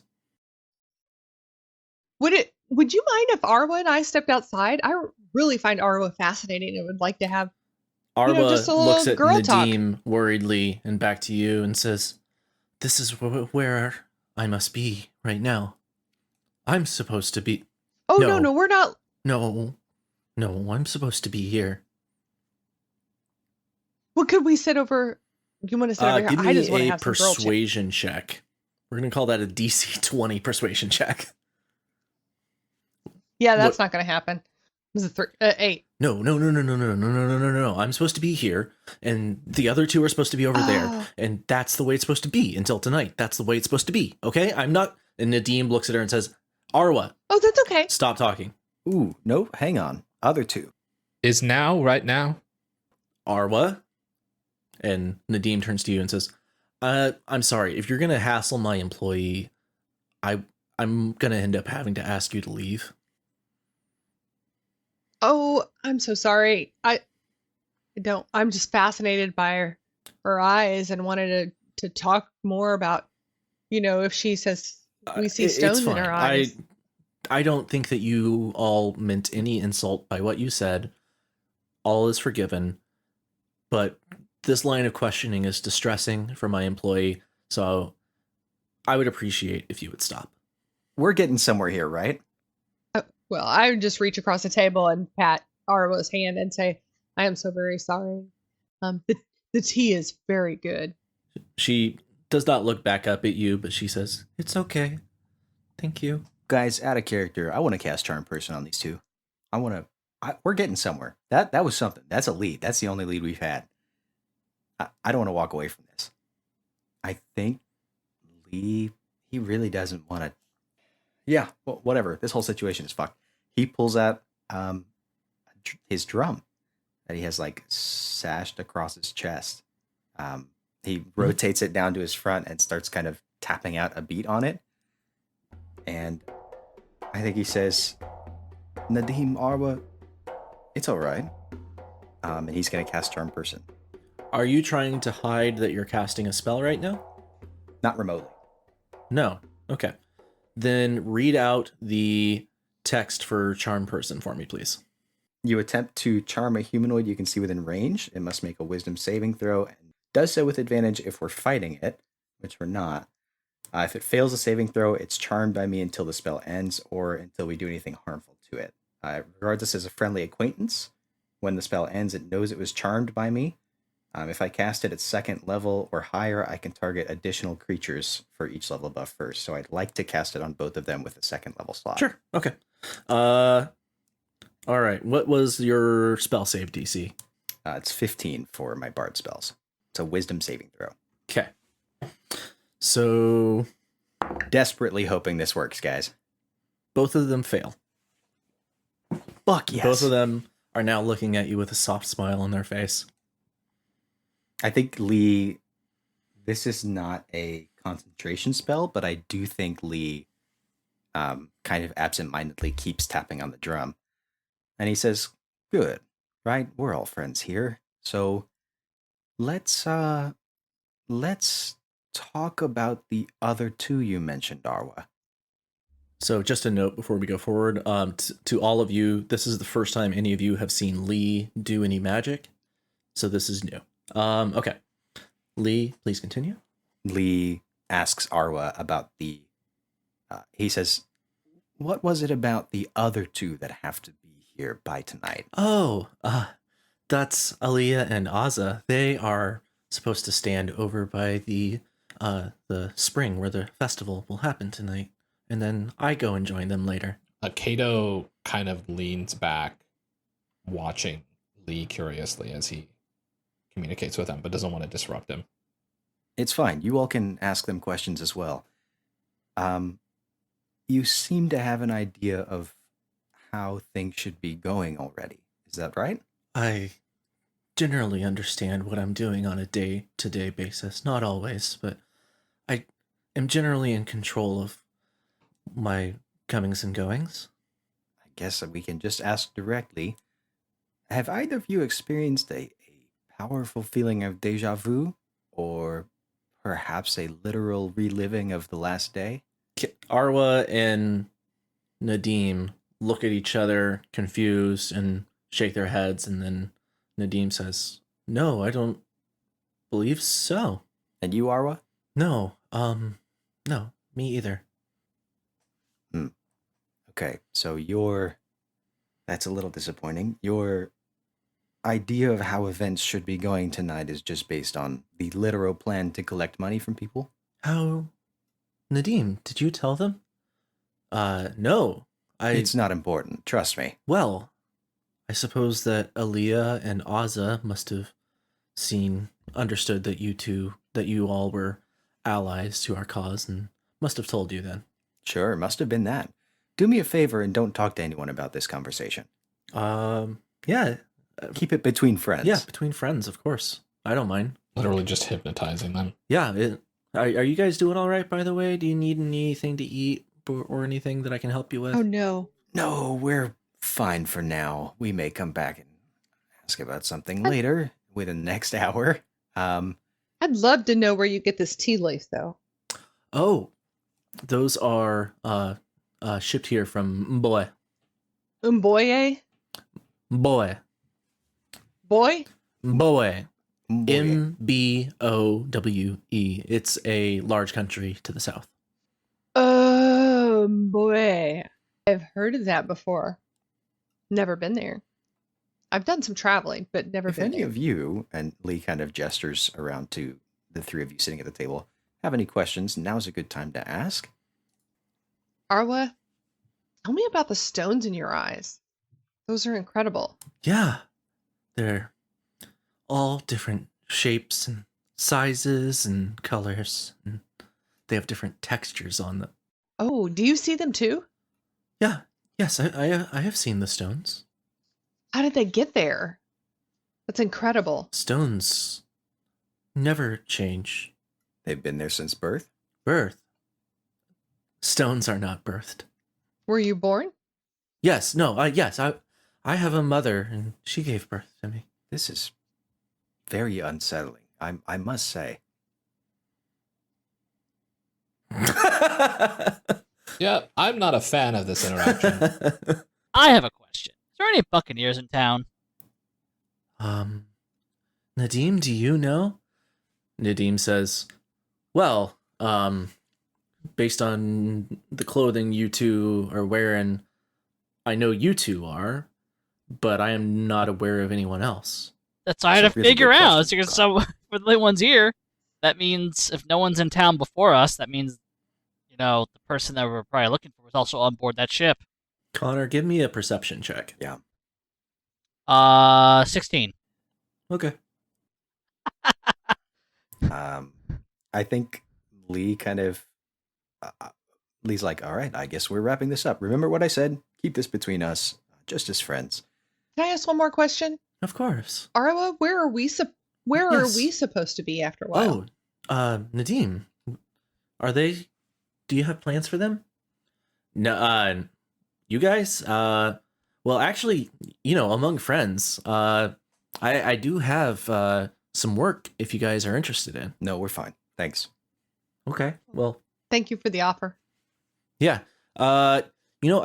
[SPEAKER 3] Would you mind if Arwa and I stepped outside? I really find Arwa fascinating and would like to have
[SPEAKER 2] Arwa
[SPEAKER 3] just a
[SPEAKER 2] looks
[SPEAKER 3] little
[SPEAKER 2] at
[SPEAKER 3] girl talk.
[SPEAKER 2] Nadim worriedly and back to you and says, "This is where I must be right now. I'm supposed to be."
[SPEAKER 3] Oh,
[SPEAKER 2] No.
[SPEAKER 3] no, we're not.
[SPEAKER 2] No, I'm supposed to be here.
[SPEAKER 3] Well, could we sit over? You want to sit over here?
[SPEAKER 2] Give
[SPEAKER 3] I just want to
[SPEAKER 2] me a
[SPEAKER 3] have some girl chat.
[SPEAKER 2] persuasion check. We're going to call that a DC 20 persuasion check.
[SPEAKER 3] Yeah, that's not going to happen. This is 8.
[SPEAKER 2] No. I'm supposed to be here, and the other two are supposed to be over there, and that's the way it's supposed to be until tonight. That's the way it's supposed to be, okay? I'm not... And Nadim looks at her and says, Arwa,
[SPEAKER 3] Oh, that's okay.
[SPEAKER 2] stop talking.
[SPEAKER 5] Ooh, no, hang on. Other two.
[SPEAKER 1] Is now, right now?
[SPEAKER 2] Arwa? And Nadim turns to you and says, I'm sorry, if you're going to hassle my employee, I'm going to end up having to ask you to leave.
[SPEAKER 3] Oh, I'm so sorry. I don't. I'm just fascinated by her eyes and wanted to talk more about, if she says we see
[SPEAKER 2] It's
[SPEAKER 3] stones in
[SPEAKER 2] fine.
[SPEAKER 3] her eyes.
[SPEAKER 2] I don't think that you all meant any insult by what you said. All is forgiven. But this line of questioning is distressing for my employee, so I would appreciate if you would stop.
[SPEAKER 5] We're getting somewhere here, right?
[SPEAKER 3] Well, I would just reach across the table and pat Arwa's hand and say, I am so very sorry. The tea is very good.
[SPEAKER 2] She does not look back up at you, but she says, "It's okay. Thank you."
[SPEAKER 5] Guys, out of character, I want to cast Charm Person on these two. We're getting somewhere. That was something. That's a lead. That's the only lead we've had. I don't want to walk away from this. I think Lee, he really doesn't want to. Yeah, well, whatever. This whole situation is fucked. He pulls out his drum that he has like sashed across his chest. He rotates it down to his front and starts kind of tapping out a beat on it. And I think he says, Nadim, Arwa, it's all right. And he's going to cast Charm Person.
[SPEAKER 2] Are you trying to hide that you're casting a spell right now?
[SPEAKER 5] Not remotely.
[SPEAKER 2] No. Okay. Then read out the text for Charm Person for me, please.
[SPEAKER 5] You attempt to charm a humanoid you can see within range. It must make a wisdom saving throw and does so with advantage if we're fighting it, which we're not. If it fails a saving throw, it's charmed by me until the spell ends or until we do anything harmful to it. It regards us as a friendly acquaintance. When the spell ends, it knows it was charmed by me. If I cast it at second level or higher, I can target additional creatures for each level above first. So I'd like to cast it on both of them with a second level slot.
[SPEAKER 2] Sure. Okay. All right. What was your spell save DC?
[SPEAKER 5] It's 15 for my bard spells. It's a wisdom saving throw.
[SPEAKER 2] Okay. So
[SPEAKER 5] Desperately hoping this works, guys.
[SPEAKER 2] both of them fail.
[SPEAKER 5] Fuck yes.
[SPEAKER 2] Both of them are now looking at you with a soft smile on their face.
[SPEAKER 5] I think Lee, this is not a concentration spell, but I do think Lee kind of absentmindedly keeps tapping on the drum. And he says, good, right? We're all friends here. So let's talk about the other two you mentioned, Arwa.
[SPEAKER 2] So just a note before we go forward, to all of you, this is the first time any of you have seen Lee do any magic. So this is new. Okay. Lee, please continue.
[SPEAKER 5] Lee asks Arwa about he says, what was it about the other two that have to be here by tonight?
[SPEAKER 2] Oh, that's Aila and Azza. They are supposed to stand over by the spring where the festival will happen tonight. And then I go and join them later.
[SPEAKER 1] Kato kind of leans back, watching Lee curiously as he communicates with him, but doesn't want to disrupt him.
[SPEAKER 5] It's fine. You all can ask them questions as well. You seem to have an idea of how things should be going already. Is that right?
[SPEAKER 2] I generally understand what I'm doing on a day-to-day basis. Not always, but I am generally in control of my comings and goings.
[SPEAKER 5] I guess we can just ask directly. Have either of you experienced a powerful feeling of deja vu? Or perhaps a literal reliving of the last day?
[SPEAKER 2] Arwa and Nadim look at each other, confused, and shake their heads, and then Nadim says, "No, I don't believe so."
[SPEAKER 5] And you, Arwa?
[SPEAKER 2] No, no, me either.
[SPEAKER 5] Okay, so that's a little disappointing. Your idea of how events should be going tonight is just based on the literal plan to collect money from people?
[SPEAKER 2] How? Nadim, did you tell them? No.
[SPEAKER 5] It's not important, trust me.
[SPEAKER 2] Well, I suppose that Aaliyah and Azza must have understood that you all were allies to our cause, and must have told you then.
[SPEAKER 5] Sure, must have been that. Do me a favor and don't talk to anyone about this conversation.
[SPEAKER 2] Yeah.
[SPEAKER 5] Keep it between friends.
[SPEAKER 2] Yeah, between friends, of course. I don't mind.
[SPEAKER 1] Literally just hypnotizing them.
[SPEAKER 2] Yeah. Are you guys doing all right, by the way? Do you need anything to eat or anything that I can help you with?
[SPEAKER 3] Oh, no.
[SPEAKER 5] No, we're fine for now. We may come back and ask about something later within the next hour.
[SPEAKER 3] I'd love to know where you get this tea leaf, though.
[SPEAKER 2] Oh, those are shipped here from Mboe.
[SPEAKER 3] Mboye?
[SPEAKER 2] Mboe.
[SPEAKER 3] Boy?
[SPEAKER 2] Mboe.
[SPEAKER 5] Boy.
[SPEAKER 2] Mbowe. It's a large country to the south.
[SPEAKER 3] Oh, boy. I've heard of that before. Never been there. I've done some traveling, but never
[SPEAKER 5] If
[SPEAKER 3] been
[SPEAKER 5] any
[SPEAKER 3] there.
[SPEAKER 5] of you, and Lee kind of gestures around to the three of you sitting at the table, have any questions, now's a good time to ask.
[SPEAKER 3] Arwa, tell me about the stones in your eyes. Those are incredible.
[SPEAKER 2] Yeah. They're all different shapes and sizes and colors, and they have different textures on them.
[SPEAKER 3] Oh, do you see them too?
[SPEAKER 2] Yeah. Yes, I have seen the stones.
[SPEAKER 3] How did they get there? That's incredible.
[SPEAKER 2] Stones never change.
[SPEAKER 5] They've been there since birth?
[SPEAKER 2] Birth. Stones are not birthed.
[SPEAKER 3] Were you born?
[SPEAKER 2] Yes, no, yes, I have a mother, and she gave birth to me.
[SPEAKER 5] This is very unsettling, I must say.
[SPEAKER 1] Yeah, I'm not a fan of this interaction.
[SPEAKER 4] I have a question. Is there any Buccaneers in town?
[SPEAKER 2] Nadim, do you know? Nadim says, well, based on the clothing you two are wearing, I know you two are, but I am not aware of anyone else.
[SPEAKER 4] That's hard to
[SPEAKER 5] That's a really
[SPEAKER 4] figure
[SPEAKER 5] good
[SPEAKER 4] out.
[SPEAKER 5] question,
[SPEAKER 4] Because
[SPEAKER 5] Scott.
[SPEAKER 4] we're the only ones here. That means if no one's in town before us, that means, the person that we're probably looking for was also on board that ship.
[SPEAKER 2] Connor, give me a perception check.
[SPEAKER 4] 16.
[SPEAKER 2] Okay.
[SPEAKER 5] I think Lee kind of... Lee's like, all right, I guess we're wrapping this up. Remember what I said? Keep this between us, just as friends.
[SPEAKER 3] Can I ask one more question?
[SPEAKER 2] Of course.
[SPEAKER 3] Arwa, where are we
[SPEAKER 2] Yes.
[SPEAKER 3] supposed to be after a while?
[SPEAKER 2] Nadim, do you have plans for them? No, you guys? Well, actually, among friends, I do have some work if you guys are interested in.
[SPEAKER 5] No, we're fine. Thanks.
[SPEAKER 2] Okay. Well,
[SPEAKER 3] Thank you for the offer.
[SPEAKER 2] yeah. I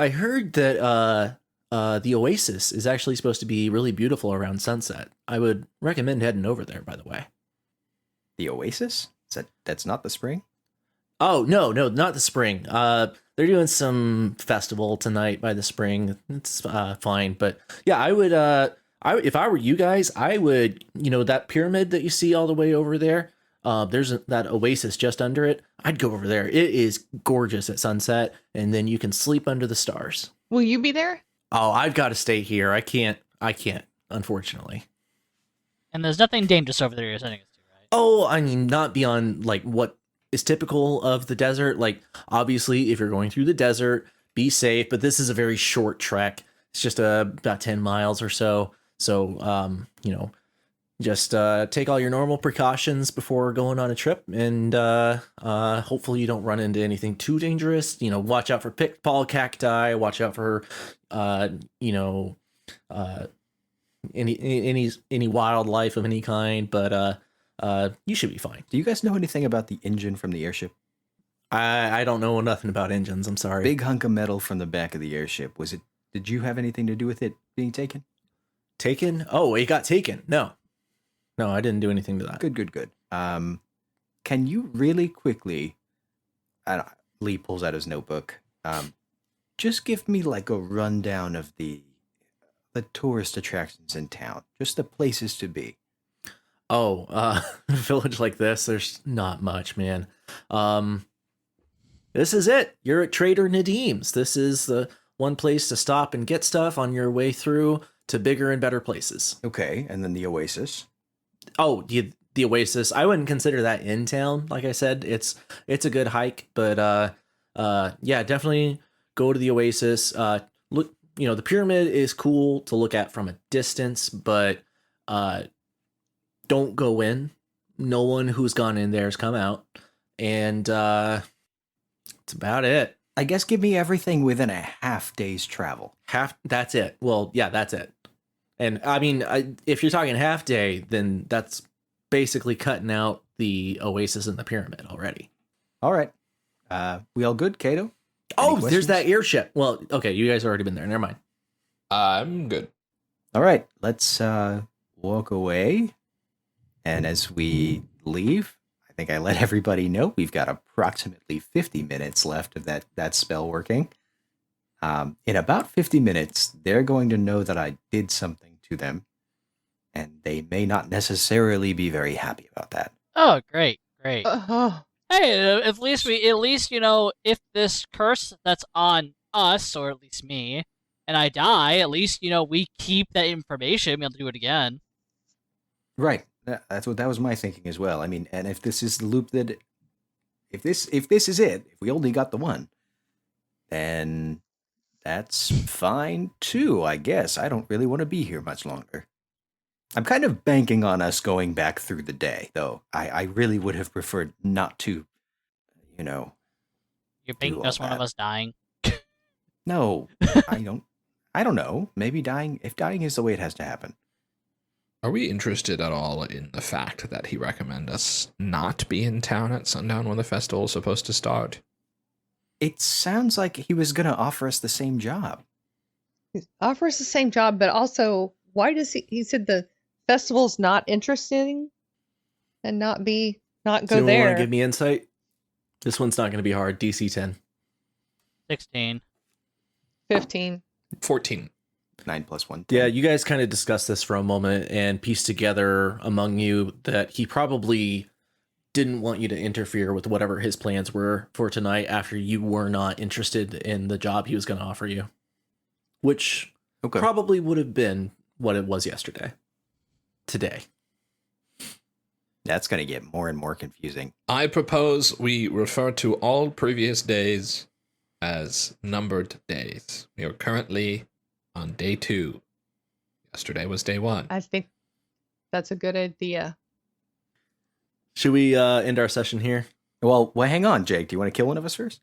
[SPEAKER 2] heard that the Oasis is actually supposed to be really beautiful around sunset. I would recommend heading over there, by the way.
[SPEAKER 5] The Oasis? That's not the spring?
[SPEAKER 2] Oh, no, not the spring. They're doing some festival tonight by the spring. It's fine, but yeah, I would if I were you guys, I would, that pyramid that you see all the way over there, there's that oasis just under it. I'd go over there. It is gorgeous at sunset, and then you can sleep under the stars.
[SPEAKER 3] Will you be there?
[SPEAKER 2] Oh, I've got to stay here. I can't, unfortunately.
[SPEAKER 4] And there's nothing dangerous over there you're sending us to,
[SPEAKER 2] Oh, I mean, not beyond like what is typical of the desert. Like, obviously, if you're going through the desert, be safe. But this is a very short trek. It's just about 10 miles or so. So, just take all your normal precautions before going on a trip, and hopefully you don't run into anything too dangerous. Watch out for pitfall cacti. Watch out for, any wildlife of any kind. But you should be fine.
[SPEAKER 5] Do you guys know anything about the engine from the airship?
[SPEAKER 2] I don't know nothing about engines. I'm sorry.
[SPEAKER 5] Big hunk of metal from the back of the airship. Did you have anything to do with it being taken?
[SPEAKER 2] Taken? Oh, it got taken. No, I didn't do anything to that.
[SPEAKER 5] Good. Can you really quickly, Lee pulls out his notebook, just give me like a rundown of the tourist attractions in town, just the places to be.
[SPEAKER 2] Oh, a village like this, there's not much, man. This is it. You're at Trader Nadim's. This is the one place to stop and get stuff on your way through to bigger and better places.
[SPEAKER 5] Okay, and then the Oasis.
[SPEAKER 2] Oh, the Oasis. I wouldn't consider that in town. Like I said, it's a good hike, but yeah, definitely go to the Oasis. Look, the pyramid is cool to look at from a distance, but don't go in. No one who's gone in there has come out, and that's about it.
[SPEAKER 5] I guess give me everything within a half day's travel.
[SPEAKER 2] That's it. Well, yeah, that's it. And I mean, if you're talking half day, then that's basically cutting out the Oasis and the pyramid already.
[SPEAKER 5] All right. We all good, Kato?
[SPEAKER 2] Oh, there's that airship. Well, okay, you guys have already been there. Never mind.
[SPEAKER 1] I'm good.
[SPEAKER 5] All right, let's walk away. And as we leave, I think I let everybody know we've got approximately 50 minutes left of that spell working. In about 50 minutes, they're going to know that I did something to them, and they may not necessarily be very happy about that.
[SPEAKER 4] Oh, great. Hey, at least if this curse that's on us, or at least me, and I die, at least we keep that information. We'll do it again.
[SPEAKER 5] Right. That was my thinking as well. I mean, and if this is the loop that, if this is it, if we only got the one, then that's fine too, I guess. I don't really want to be here much longer. I'm kind of banking on us going back through the day, though. I really would have preferred not to,
[SPEAKER 4] You're banking just one of us dying.
[SPEAKER 5] No, I don't know. Maybe if dying is the way it has to happen.
[SPEAKER 1] Are we interested at all in the fact that he recommended us not be in town at sundown when the festival is supposed to start?
[SPEAKER 5] It sounds like he was going to offer us the same job.
[SPEAKER 3] Offer us the same job, but also, why does he said the festival's not interesting and not go
[SPEAKER 2] So
[SPEAKER 3] there?
[SPEAKER 2] Want to give me insight? This one's not going to be hard. DC 10.
[SPEAKER 4] 16.
[SPEAKER 3] 15.
[SPEAKER 1] 14.
[SPEAKER 5] 9 plus 1.
[SPEAKER 2] Yeah, you guys kind of discussed this for a moment and pieced together among you that he probably didn't want you to interfere with whatever his plans were for tonight after you were not interested in the job he was going to offer you. Which probably would have been what it was yesterday. Today.
[SPEAKER 5] That's going to get more and more confusing.
[SPEAKER 1] I propose we refer to all previous days as numbered days. We are currently on day 2. Yesterday was day 1.
[SPEAKER 3] I think that's a good idea.
[SPEAKER 2] Should we end our session here?
[SPEAKER 5] Well, hang on, Jake. Do you want to kill one of us first?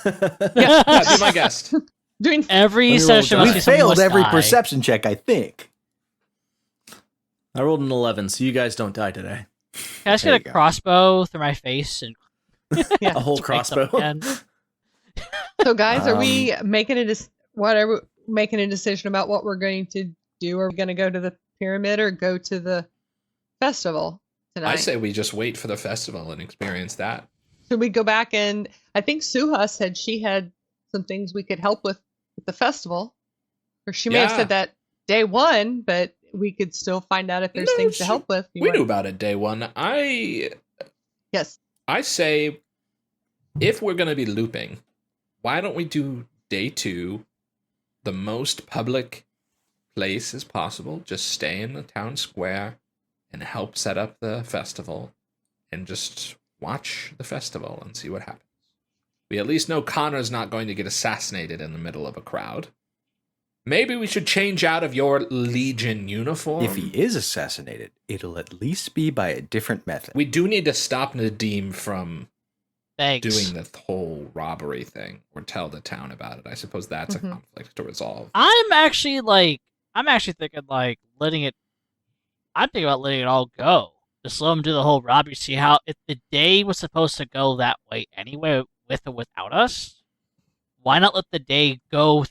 [SPEAKER 1] Yeah, be my guest.
[SPEAKER 3] Doing
[SPEAKER 4] Every session
[SPEAKER 5] We
[SPEAKER 4] must be someone
[SPEAKER 5] failed
[SPEAKER 4] must
[SPEAKER 5] every
[SPEAKER 4] die.
[SPEAKER 5] perception check, I think.
[SPEAKER 2] I rolled an 11, so you guys don't die today.
[SPEAKER 4] Can I just
[SPEAKER 5] There
[SPEAKER 4] get
[SPEAKER 5] you
[SPEAKER 4] a
[SPEAKER 5] go.
[SPEAKER 4] crossbow through my face and
[SPEAKER 2] A whole
[SPEAKER 4] wake up
[SPEAKER 2] crossbow.
[SPEAKER 4] again?
[SPEAKER 3] So, guys, are we making making a decision about what we're going to do? Are we going to go to the pyramid or go to the festival tonight?
[SPEAKER 1] I say we just wait for the festival and experience that.
[SPEAKER 3] Should we go back and I think Suha said she had some things we could help with the festival, or she may have
[SPEAKER 1] Yeah.
[SPEAKER 3] said that day 1, but we could still find out if there's
[SPEAKER 1] No,
[SPEAKER 3] things to
[SPEAKER 1] she-
[SPEAKER 3] help with.
[SPEAKER 1] We knew about it day 1.
[SPEAKER 3] Yes.
[SPEAKER 1] I say, if we're going to be looping, why don't we do day 2, the most public place as possible? Just stay in the town square, and help set up the festival and just watch the festival and see what happens. We at least know Connor's not going to get assassinated in the middle of a crowd. Maybe we should change out of your Legion uniform.
[SPEAKER 5] If he is assassinated, it'll at least be by a different method.
[SPEAKER 1] We do need to stop Nadim from
[SPEAKER 4] Thanks.
[SPEAKER 1] doing the whole robbery thing or tell the town about it. I suppose that's a conflict to resolve.
[SPEAKER 4] I'm actually thinking like I'm thinking about letting it all go. Just let him do the whole robbery. See how if the day was supposed to go that way anyway, with or without us. Why not let the day go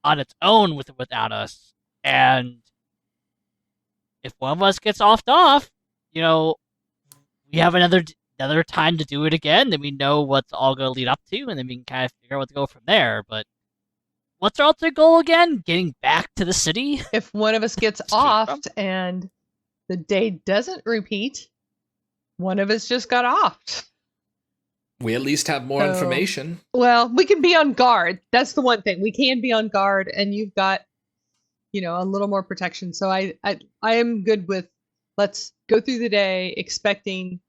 [SPEAKER 4] on its own with or without us? And if one of us gets off, we have another time to do it again. Then we know what's all going to lead up to, and then we can kind of figure out what to go from there. But what's our ultimate goal again? Getting back to the city?
[SPEAKER 3] If one of us gets offed and the day doesn't repeat, one of us just got offed.
[SPEAKER 1] We at least have more information.
[SPEAKER 3] Well, we can be on guard. That's the one thing. We can be on guard, and you've got, a little more protection. So I am good with let's go through the day expecting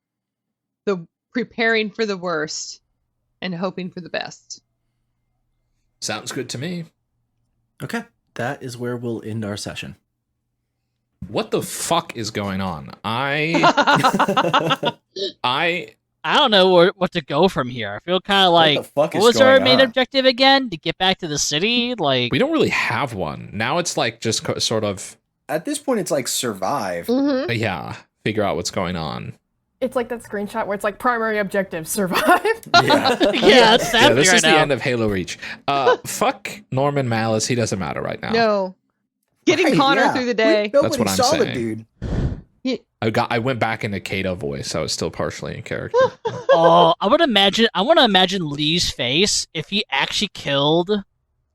[SPEAKER 3] preparing for the worst and hoping for the best.
[SPEAKER 1] Sounds good to me.
[SPEAKER 2] Okay, that is where we'll end our session.
[SPEAKER 1] What the fuck is going on? I
[SPEAKER 4] don't know what to go from here. I feel kind of like,
[SPEAKER 5] what
[SPEAKER 4] was our main objective again? To get back to the city? Like,
[SPEAKER 1] we don't really have one. Now it's like just sort of...
[SPEAKER 5] At this point, it's like survive.
[SPEAKER 3] Mm-hmm.
[SPEAKER 1] Yeah, figure out what's going on.
[SPEAKER 7] It's like that screenshot where it's like primary objective, survive.
[SPEAKER 5] Yeah.
[SPEAKER 4] yeah, it's happening
[SPEAKER 1] This
[SPEAKER 4] right
[SPEAKER 1] is
[SPEAKER 4] now.
[SPEAKER 1] the end of Halo Reach. Fuck Norman Malus. He doesn't matter right now.
[SPEAKER 3] No. Getting Connor through the day.
[SPEAKER 1] That's what I'm
[SPEAKER 5] saw the
[SPEAKER 1] saying.
[SPEAKER 5] dude.
[SPEAKER 1] I went back into Kato voice. I was still partially in character.
[SPEAKER 4] Oh, I want to imagine Lee's face if he actually killed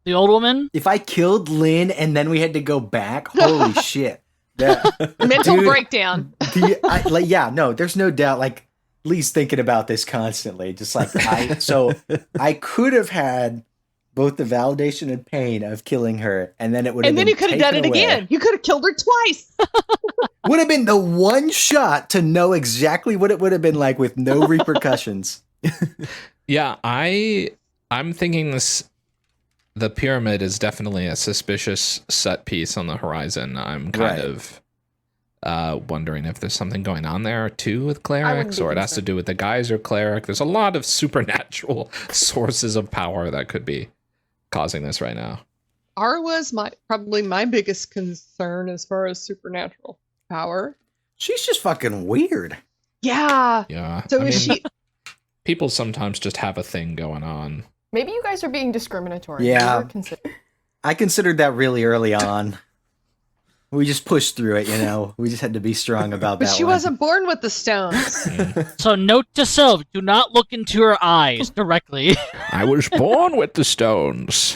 [SPEAKER 4] the old woman.
[SPEAKER 5] If I killed Lynn and then we had to go back, holy shit.
[SPEAKER 3] Mental breakdown.
[SPEAKER 5] There's no doubt. Like, Lee's thinking about this constantly. Just like I could have had both the validation and pain of killing her, and then it would have.
[SPEAKER 3] And then you could have done it again. You could have killed her twice.
[SPEAKER 5] Would have been the one shot to know exactly what it would have been like with no repercussions.
[SPEAKER 1] Yeah, I'm thinking the pyramid is definitely a suspicious set piece on the horizon. I'm kind of wondering if there's something going on there too with clerics, or it has to do with the geyser cleric. There's a lot of supernatural sources of power that could be causing this right now.
[SPEAKER 3] Arwa's probably my biggest concern as far as supernatural power.
[SPEAKER 5] She's just fucking weird.
[SPEAKER 3] Yeah.
[SPEAKER 1] Yeah.
[SPEAKER 3] So is she?
[SPEAKER 1] People sometimes just have a thing going on.
[SPEAKER 7] Maybe you guys are being discriminatory.
[SPEAKER 5] Yeah. I considered that really early on. We just pushed through it, We just had to be strong about that.
[SPEAKER 3] But she wasn't born with the stones.
[SPEAKER 4] So note to self, do not look into her eyes directly.
[SPEAKER 1] I was born with the stones.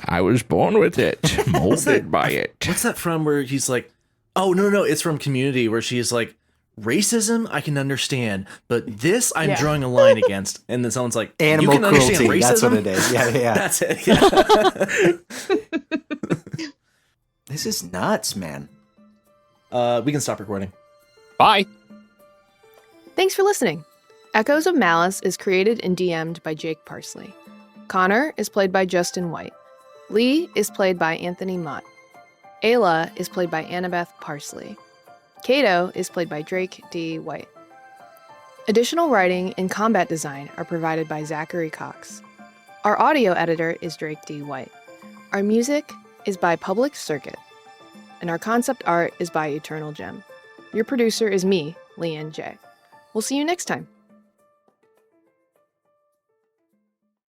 [SPEAKER 1] I was born with it, molded by it.
[SPEAKER 2] What's that from where he's like, oh, no, it's from Community where she's like, racism I can understand, but this I'm drawing a line against. And then someone's like,
[SPEAKER 5] animal
[SPEAKER 2] you can
[SPEAKER 5] cruelty,
[SPEAKER 2] understand racism?
[SPEAKER 5] that's what it is. Yeah.
[SPEAKER 2] That's it, yeah.
[SPEAKER 5] This is nuts, man.
[SPEAKER 2] We can stop recording.
[SPEAKER 1] Bye.
[SPEAKER 8] Thanks for listening. Echoes of Malus is created and DM'd by Jake Parsley. Connor is played by Justin White. Lee is played by Anthony Mott. Aila is played by Annabeth Parsley. Kato is played by Drake D. White. Additional writing and combat design are provided by Zachary Cox. Our audio editor is Drake D. White. Our music is by Public Circuit. And our concept art is by EternalGem. Your producer is me, Leanne Jay. We'll see you next time.